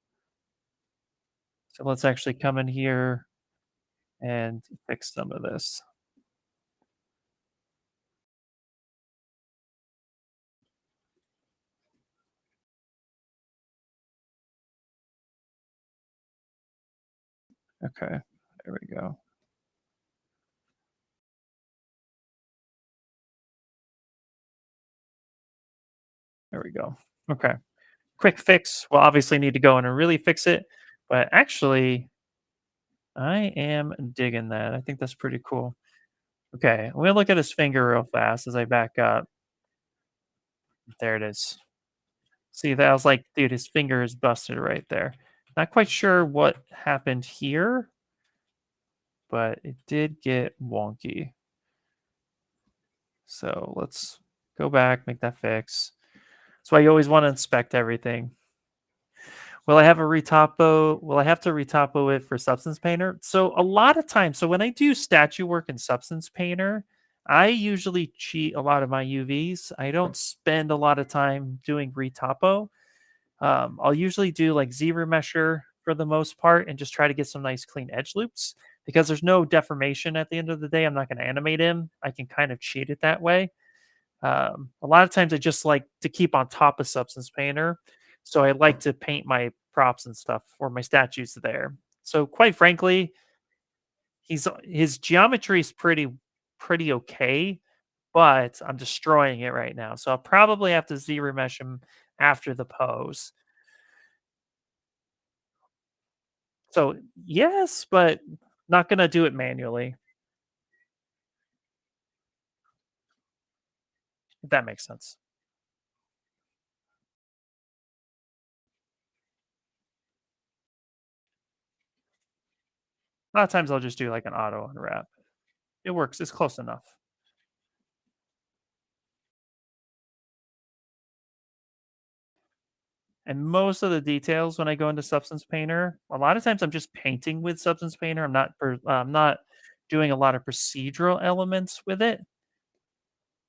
So let's actually come in here and fix some of this. Okay, there we go. There we go. Okay, quick fix. We'll obviously need to go in and really fix it, but actually, I am digging that. I think that's pretty cool. Okay, I'm gonna look at his finger real fast as I back up. There it is. See, that I was like, dude, his finger is busted right there. Not quite sure what happened here, but it did get wonky. So let's go back, make that fix. That's why you always want to inspect everything. Will I have a retopo? Will I have to retopo it for Substance Painter? So a lot of times, so when I do statue work in Substance Painter, I usually cheat a lot of my UVs. I don't spend a lot of time doing retopo. I'll usually do like Z remesher for the most part and just try to get some nice clean edge loops because there's no deformation at the end of the day. I'm not going to animate him. I can kind of cheat it that way. A lot of times I just like to keep on top of Substance Painter. So I like to paint my props and stuff or my statues there. So quite frankly, his geometry is pretty okay, but I'm destroying it right now. So I'll probably have to Z remesh him after the pose. So yes, but not gonna do it manually, if that makes sense. A lot of times I'll just do like an auto unwrap. It works. It's close enough. And most of the details when I go into Substance Painter, a lot of times I'm just painting with Substance Painter. I'm not doing a lot of procedural elements with it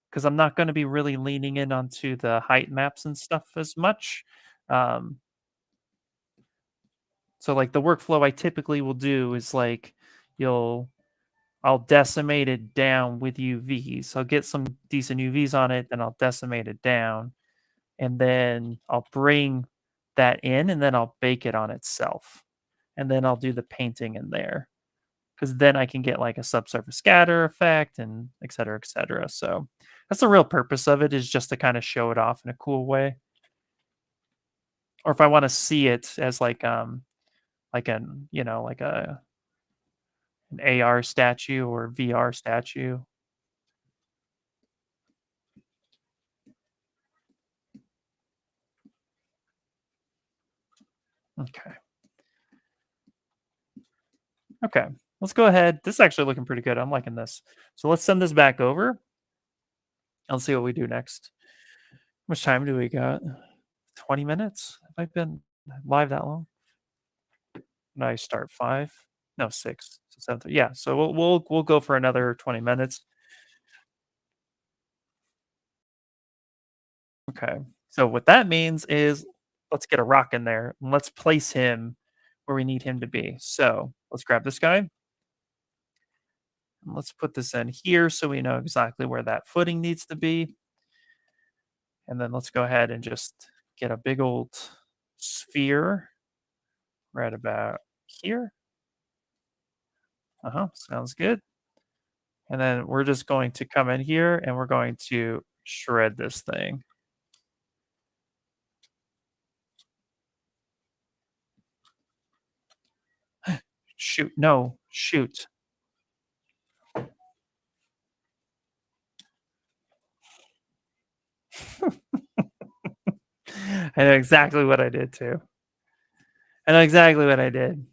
because I'm not going to be really leaning in onto the height maps and stuff as much. Um, so like the workflow I typically will do is like you'll I'll decimate it down with UVs. I'll get some decent UVs on it, then I'll decimate it down, and then I'll bring that in, and then I'll bake it on itself, and then I'll do the painting in there because then I can get like a subsurface scatter effect and et cetera, et cetera. So that's the real purpose of it is just to kind of show it off in a cool way. Or if I want to see it as like an like an AR statue or VR statue. Okay. Okay, let's go ahead. This is actually looking pretty good. I'm liking this. So let's send this back over. Let's see what we do next. How much time do we got? 20 minutes? Have I been live that long? No, I start 5? No, 6. So 7. Yeah, so we'll go for another 20 minutes. Okay. So what that means is let's get a rock in there and let's place him where we need him to be. So let's grab this guy and let's put this in here so we know exactly where that footing needs to be. And then let's go ahead and just get a big old sphere right about here. Sounds good. And then we're just going to come in here and we're going to shred this thing. Shoot, no, shoot. I know exactly what I did too. I know exactly what I did.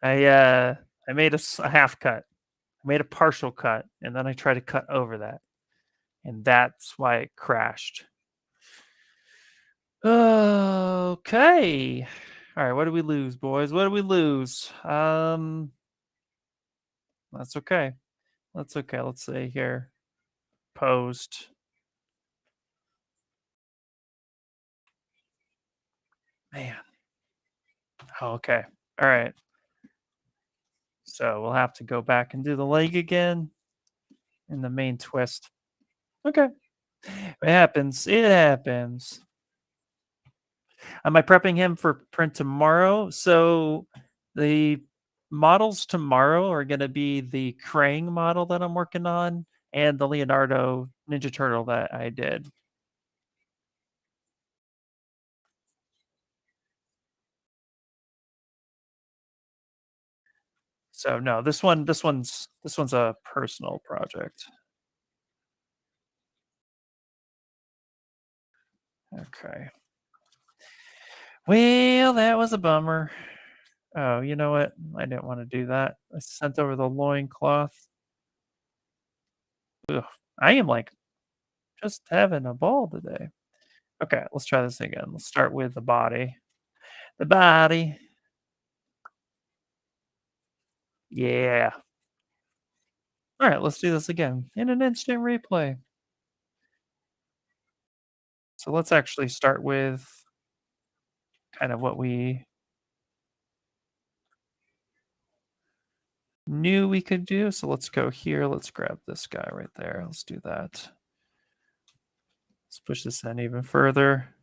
I made a half cut. I made a partial cut, and then I tried to cut over that, and that's why it crashed. Okay. All right. What did we lose, boys? What did we lose? That's okay. That's okay. Let's say here, post. Man. Oh, okay. All right. So we'll have to go back and do the leg again in the main twist. Okay. It happens. It happens. Am I prepping him for print tomorrow? So the models tomorrow are going to be the Krang model that I'm working on and the Leonardo Ninja Turtle that I did. So no, this one's a personal project. Okay. Well, that was a bummer. Oh, you know what? I didn't want to do that. I sent over the loincloth. Ugh, I am like just having a ball today. Okay, let's try this again. Let's start with the body. The body. Yeah. All right, let's do this again in an instant replay. So let's actually start with kind of what we knew we could do. So let's go here. Let's grab this guy right there. Let's do that. Let's push this in even further.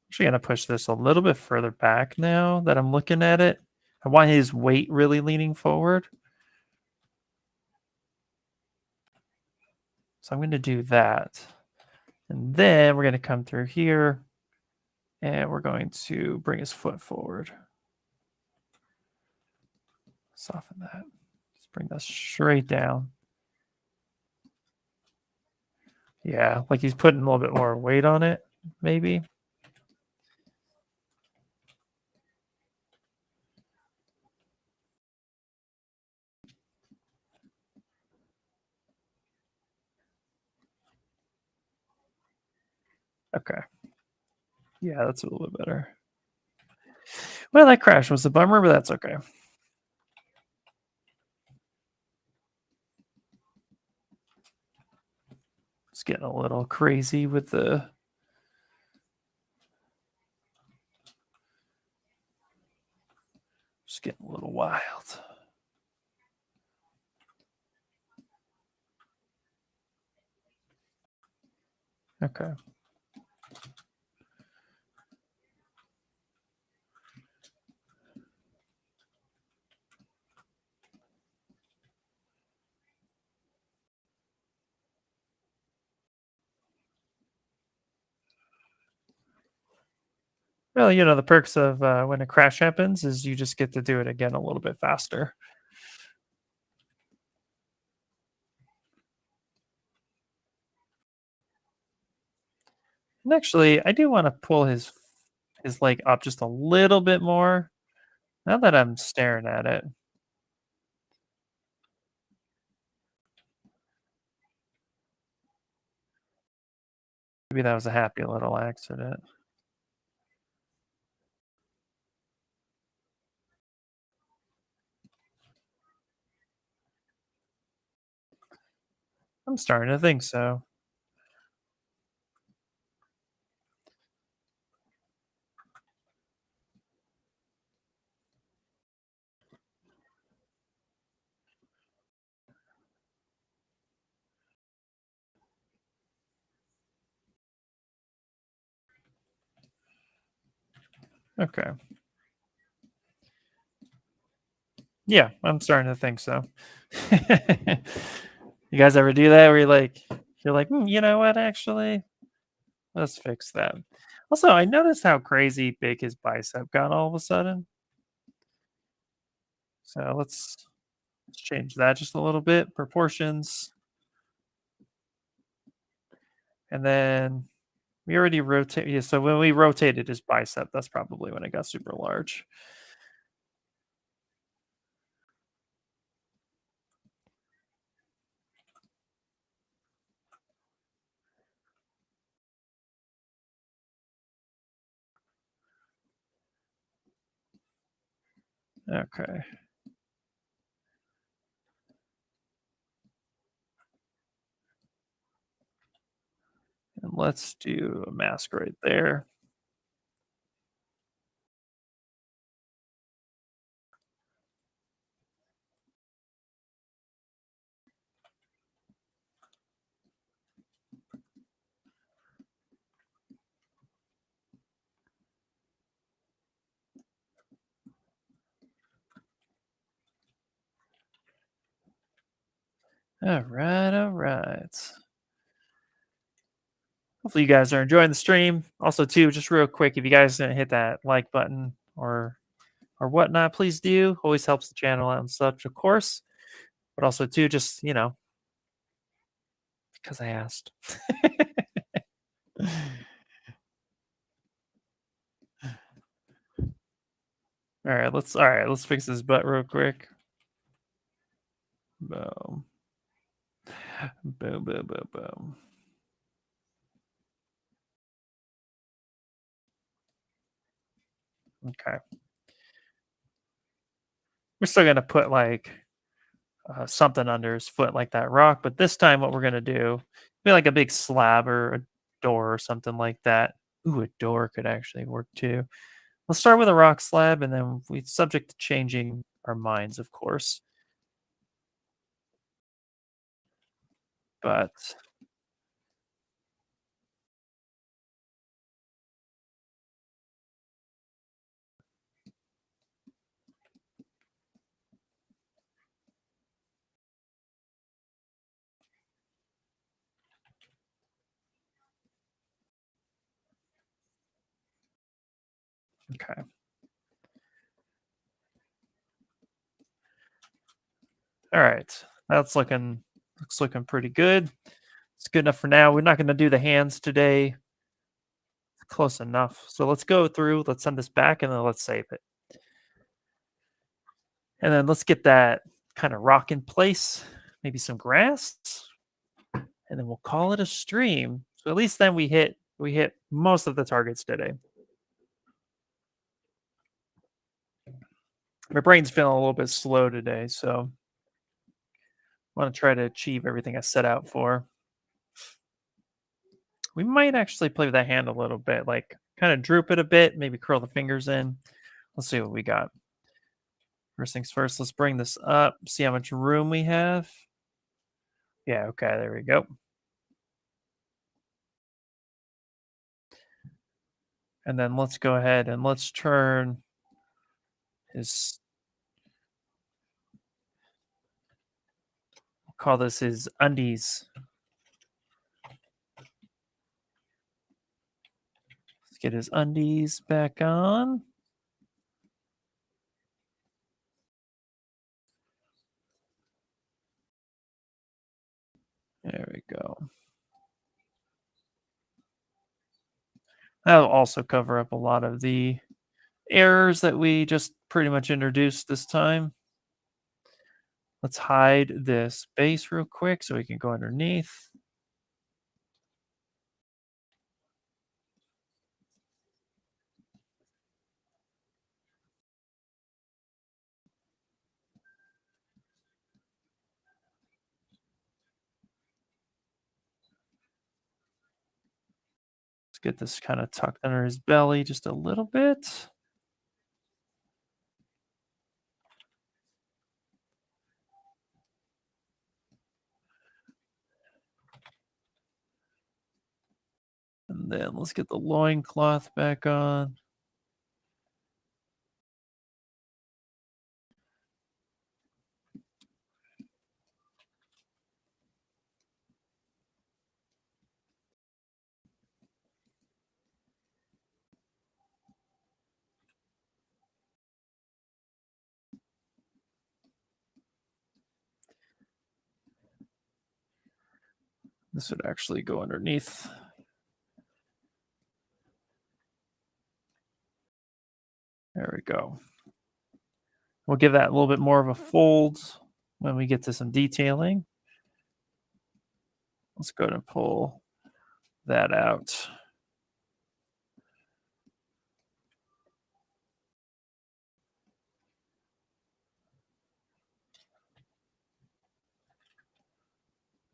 Actually going to push this a little bit further back now that I'm looking at it. I want his weight really leaning forward. So I'm going to do that. And then we're going to come through here and we're going to bring his foot forward. Soften that. Just bring that straight down. Yeah, like he's putting a little bit more weight on it, maybe. Okay. Yeah, that's a little bit better. Well, that crash was a bummer, but that's okay. It's getting a little crazy with the just getting a little wild. Okay. Well, the perks of when a crash happens is you just get to do it again a little bit faster. And actually, I do want to pull his is like up just a little bit more. Now that I'm staring at it, maybe that was a happy little accident. I'm starting to think so. Okay. Yeah, I'm starting to think so. You guys ever do that where you're like, "Hmm, you know what, actually, let's fix that." Also, I noticed how crazy big his bicep got all of a sudden. So let's change that just a little bit. Proportions. And then we already rotate. Yeah, so when we rotated his bicep, that's probably when it got super large. Okay. And let's do a mask right there. All right, all right. Hopefully you guys are enjoying the stream. Also, too, just real quick, if you guys didn't hit that like button or whatnot, please do. Always helps the channel out and such, of course. But also, too, just because I asked. All right, let's fix this butt real quick. Boom. Boom, boom, boom, boom. Okay. We're still gonna put like something under his foot, like that rock, but this time what we're gonna do, be like a big slab or a door or something like that. Ooh, a door could actually work too. Let's start with a rock slab, and then we subject to changing our minds, of course. But okay. All right. That's looking pretty good. It's good enough for now. We're not going to do the hands today. Close enough. So let's go through. Let's send this back, and then let's save it. And then let's get that kind of rock in place. Maybe some grass, and then we'll call it a stream. So at least then we hit most of the targets today. My brain's feeling a little bit slow today, so I want to try to achieve everything I set out for. We might actually play with that hand a little bit, like kind of droop it a bit, maybe curl the fingers in. Let's see what we got. First things first, let's bring this up, see how much room we have. Yeah, okay, there we go. And then let's go ahead and let's turn his, we'll call this his undies. Let's get his undies back on. There we go. That'll also cover up a lot of the errors that we just pretty much introduced this time. Let's hide this base real quick so we can go underneath. Let's get this kind of tucked under his belly just a little bit. And then let's get the loincloth back on. This would actually go underneath. There we go. We'll give that a little bit more of a fold when we get to some detailing. Let's go ahead and pull that out.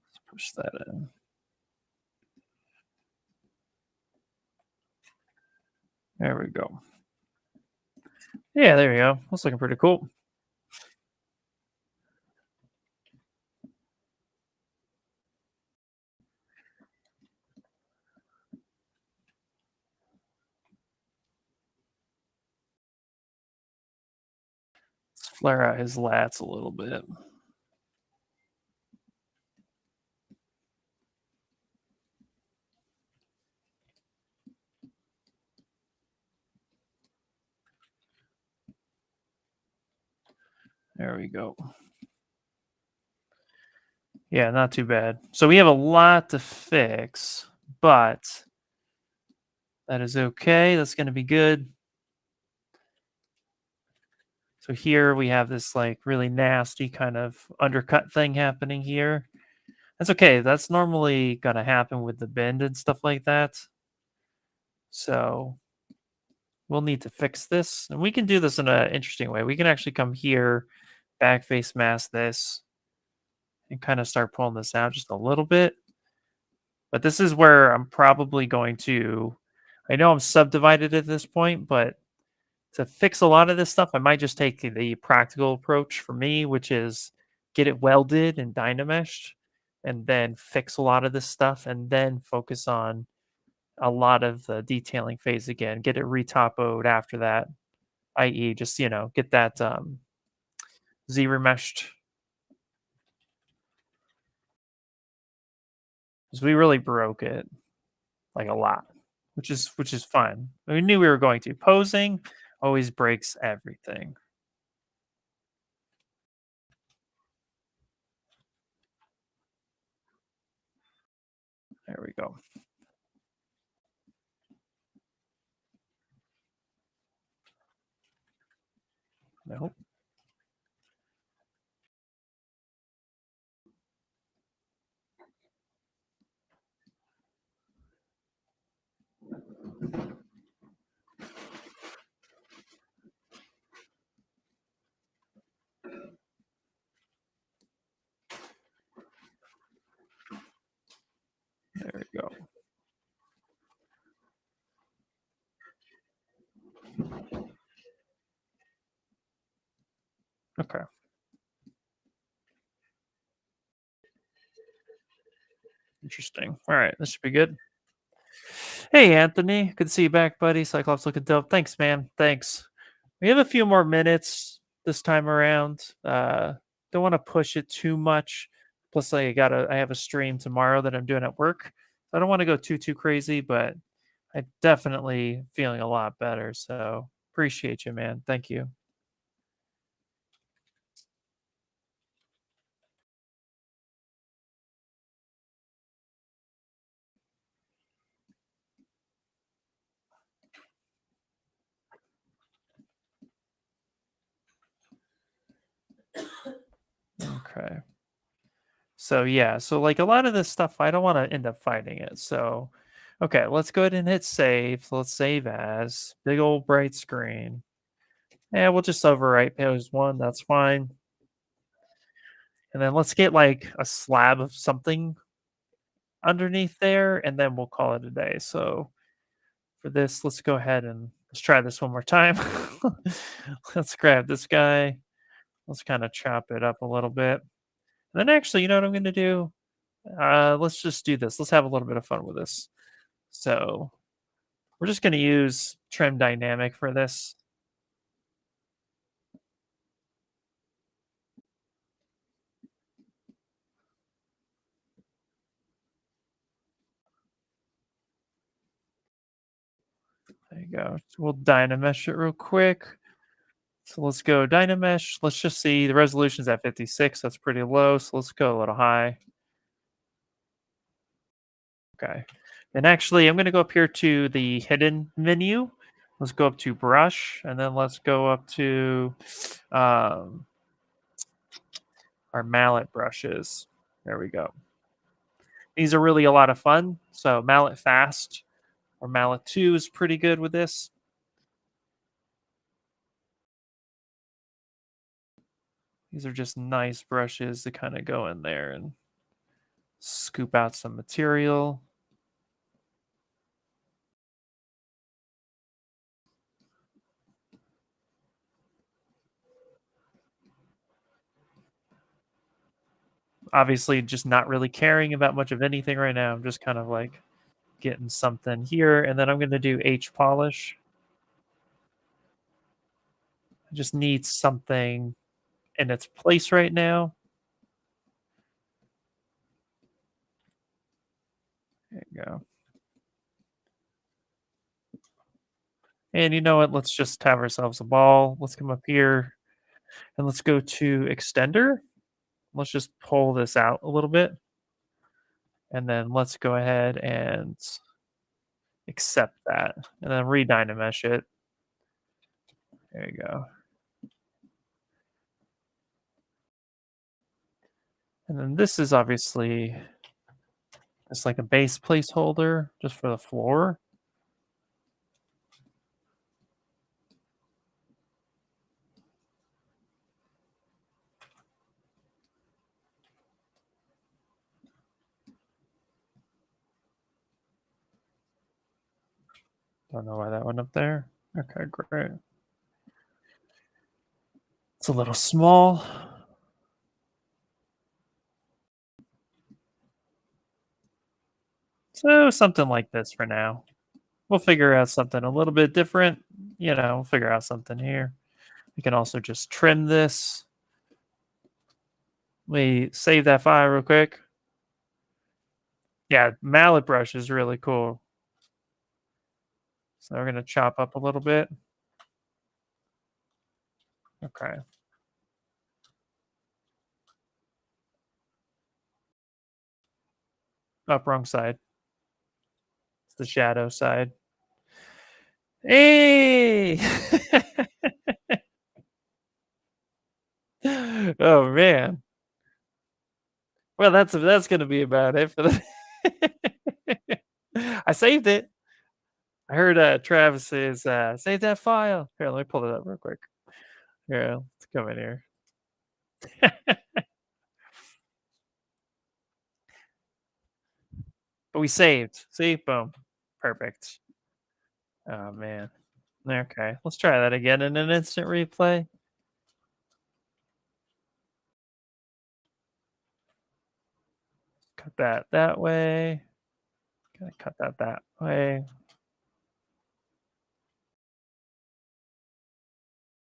Let's push that in. There we go. Yeah, there we go. That's looking pretty cool. Let's flare out his lats a little bit. There we go. Yeah, not too bad. So we have a lot to fix, but that is okay. That's going to be good. So here we have this like really nasty kind of undercut thing happening here. That's okay. That's normally going to happen with the bend and stuff like that. So we'll need to fix this. And we can do this in an interesting way. We can actually come here, back face mask this, and kind of start pulling this out just a little bit. But this is where I'm probably going to, I know I'm subdivided at this point, but to fix a lot of this stuff, I might just take the practical approach for me, which is get it welded and dynameshed and then fix a lot of this stuff and then focus on a lot of the detailing phase again, get it retopoed after that, i.e. just, get that Z remeshed because we really broke it like a lot, which is fine. We knew we were going to. Posing always breaks everything. There we go. Nope. There we go. Okay. Interesting. All right. This should be good. Hey, Anthony. Good to see you back, buddy. Cyclops looking dope. Thanks, man. Thanks. We have a few more minutes this time around. Don't want to push it too much. Plus, I have a stream tomorrow that I'm doing at work. I don't want to go too crazy, but I'm definitely feeling a lot better. So appreciate you, man. Thank you. So yeah, so like a lot of this stuff, I don't want to end up fighting it. So, okay, let's go ahead and hit save. So let's save as big old bright screen. Yeah, we'll just overwrite page one. That's fine. And then let's get like a slab of something underneath there, and then we'll call it a day. So for this, let's go ahead and let's try this one more time. Let's grab this guy. Let's kind of chop it up a little bit. And then actually, you know what I'm going to do? Let's just do this. Let's have a little bit of fun with this. So we're just going to use trim dynamic for this. There you go. So we'll dynamesh it real quick. So let's go dynamesh. Let's just see the resolution's at 56. That's pretty low. So let's go a little high. Okay. And actually, I'm going to go up here to the hidden menu. Let's go up to brush, and then let's go up to um, our mallet brushes. There we go. These are really a lot of fun. So mallet fast or mallet 2 is pretty good with this. These are just nice brushes to kind of go in there and scoop out some material. Obviously, just not really caring about much of anything right now. I'm just kind of like getting something here. And then I'm going to do H polish. I just need something in its place right now. There you go. And you know what? Let's just have ourselves a ball. Let's come up here and let's go to extender. Let's just pull this out a little bit. And then let's go ahead and accept that. And then re-dynamesh it. There you go. And then this is obviously just like a base placeholder just for the floor. Don't know why that went up there. Okay, great. It's a little small. So something like this for now. We'll figure out something a little bit different. You know, we'll figure out something here. We can also just trim this. We save that file real quick. Yeah, mallet brush is really cool. So we're going to chop up a little bit. Okay. Up, wrong side. It's the shadow side. Hey! Oh man. Well, that's gonna be about it for the. I saved it. I heard Travis says, save that file. Here, let me pull it up real quick. Here, let's come in here. But we saved. See? Boom. Perfect. Oh man. Okay. Let's try that again in an instant replay. Cut that way. Gonna cut that way.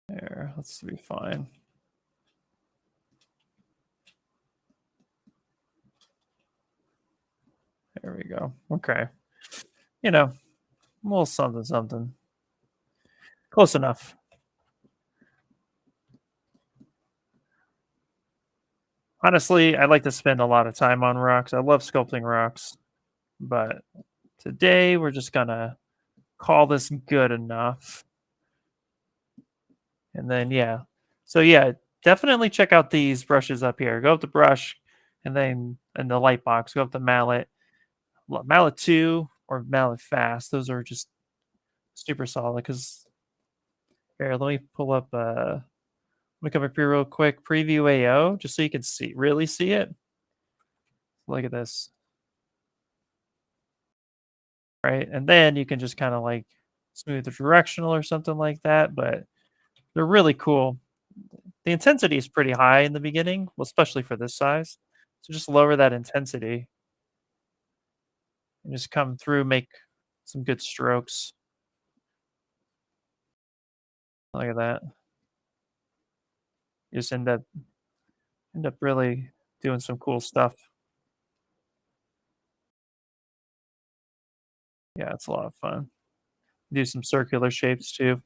There, let's be fine. There we go. Okay. You know, a little something, something. Close enough. Honestly, I like to spend a lot of time on rocks. I love sculpting rocks, but today we're just gonna call this good enough. And then, yeah. So, yeah, definitely check out these brushes up here. Go up to brush and then in the light box, go up to mallet, mallet 2 or mallet fast. Those are just super solid. Because here, let me pull up. Let me come up here real quick. Preview AO, just so you can really see it. Look at this, right? And then you can just kind of like smooth the directional or something like that. But they're really cool. The intensity is pretty high in the beginning, well, especially for this size. So just lower that intensity and just come through, make some good strokes. Look at that. You just end up really doing some cool stuff. Yeah, it's a lot of fun. Do some circular shapes too.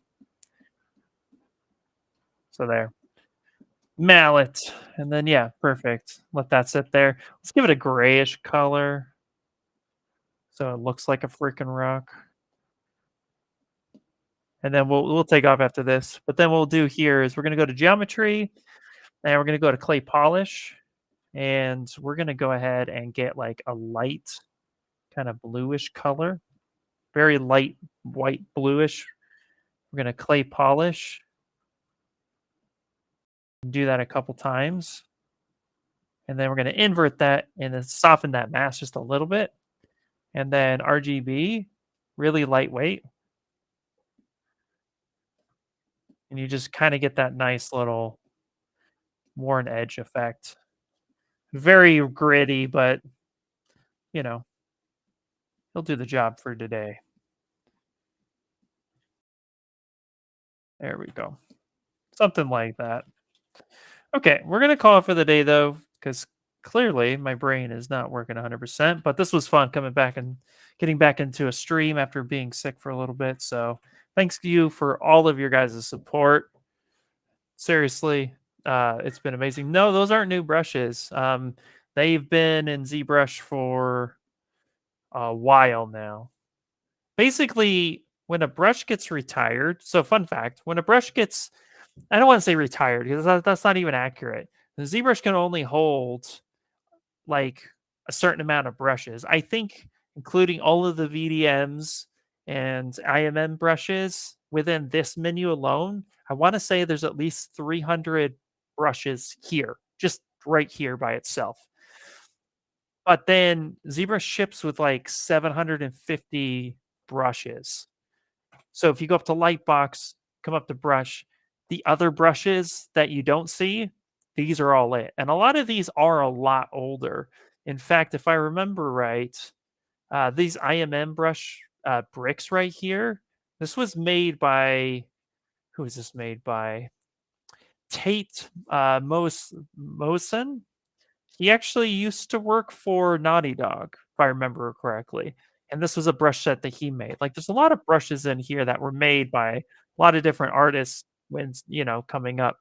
So there. Mallet. And then yeah, perfect. Let that sit there. Let's give it a grayish color. So it looks like a freaking rock. And then we'll take off after this. But then what we'll do here is we're gonna go to geometry and we're gonna go to clay polish. And we're gonna go ahead and get like a light kind of bluish color. Very light white bluish. We're gonna clay polish. Do that a couple times. And then we're gonna invert that and then soften that mask just a little bit. And then RGB, really lightweight. And you just kind of get that nice little worn edge effect. Very gritty, but you know, he'll do the job for today. There we go. Something like that. Okay, we're gonna call it for the day though, because clearly my brain is not working 100%. But this was fun coming back and getting back into a stream after being sick for a little bit. So thanks to you for all of your guys' support. Seriously, it's been amazing. No, those aren't new brushes. They've been in ZBrush for a while now. Basically, when a brush gets retired, so fun fact, when a brush gets, I don't want to say retired because that's not even accurate. The ZBrush can only hold like a certain amount of brushes. I think including all of the VDMs and IMM brushes within this menu alone, I want to say there's at least 300 brushes here, just right here by itself. But then ZBrush ships with like 750 brushes. So if you go up to Lightbox, come up to brush, the other brushes that you don't see, these are all it. And a lot of these are a lot older. In fact, if I remember right, these IMM brush bricks right here, this was made by, who is this made by? Tate Mosen. He actually used to work for Naughty Dog, if I remember correctly. And this was a brush set that he made. Like, there's a lot of brushes in here that were made by a lot of different artists when, coming up.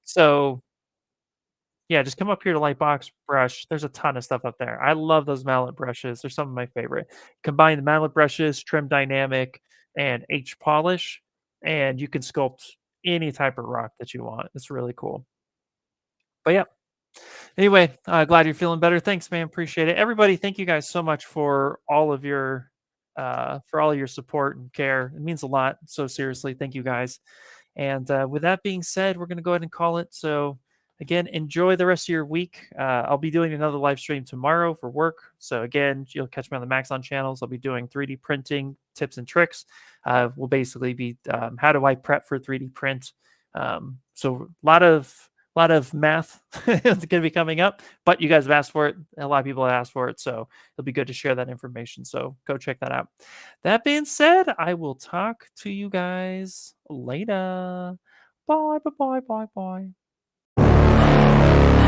So, yeah, just come up here to Lightbox Brush. There's a ton of stuff up there. I love those mallet brushes. They're some of my favorite. Combine the mallet brushes, trim dynamic, and H polish, and you can sculpt any type of rock that you want. It's really cool. But yeah, anyway, glad you're feeling better. Thanks, man. Appreciate it. Everybody, thank you guys so much for all of your support and care. It means a lot. So seriously, thank you guys. And with that being said, we're gonna go ahead and call it. So again, enjoy the rest of your week. I'll be doing another live stream tomorrow for work. So again, you'll catch me on the Maxon channels. I'll be doing 3D printing tips and tricks. We'll basically be how do I prep for 3D print. So a lot of math is going to be coming up, but you guys have asked for it. A lot of people have asked for it, so it'll be good to share that information. So go check that out. That being said, I will talk to you guys later. Bye, bye, bye, bye, bye.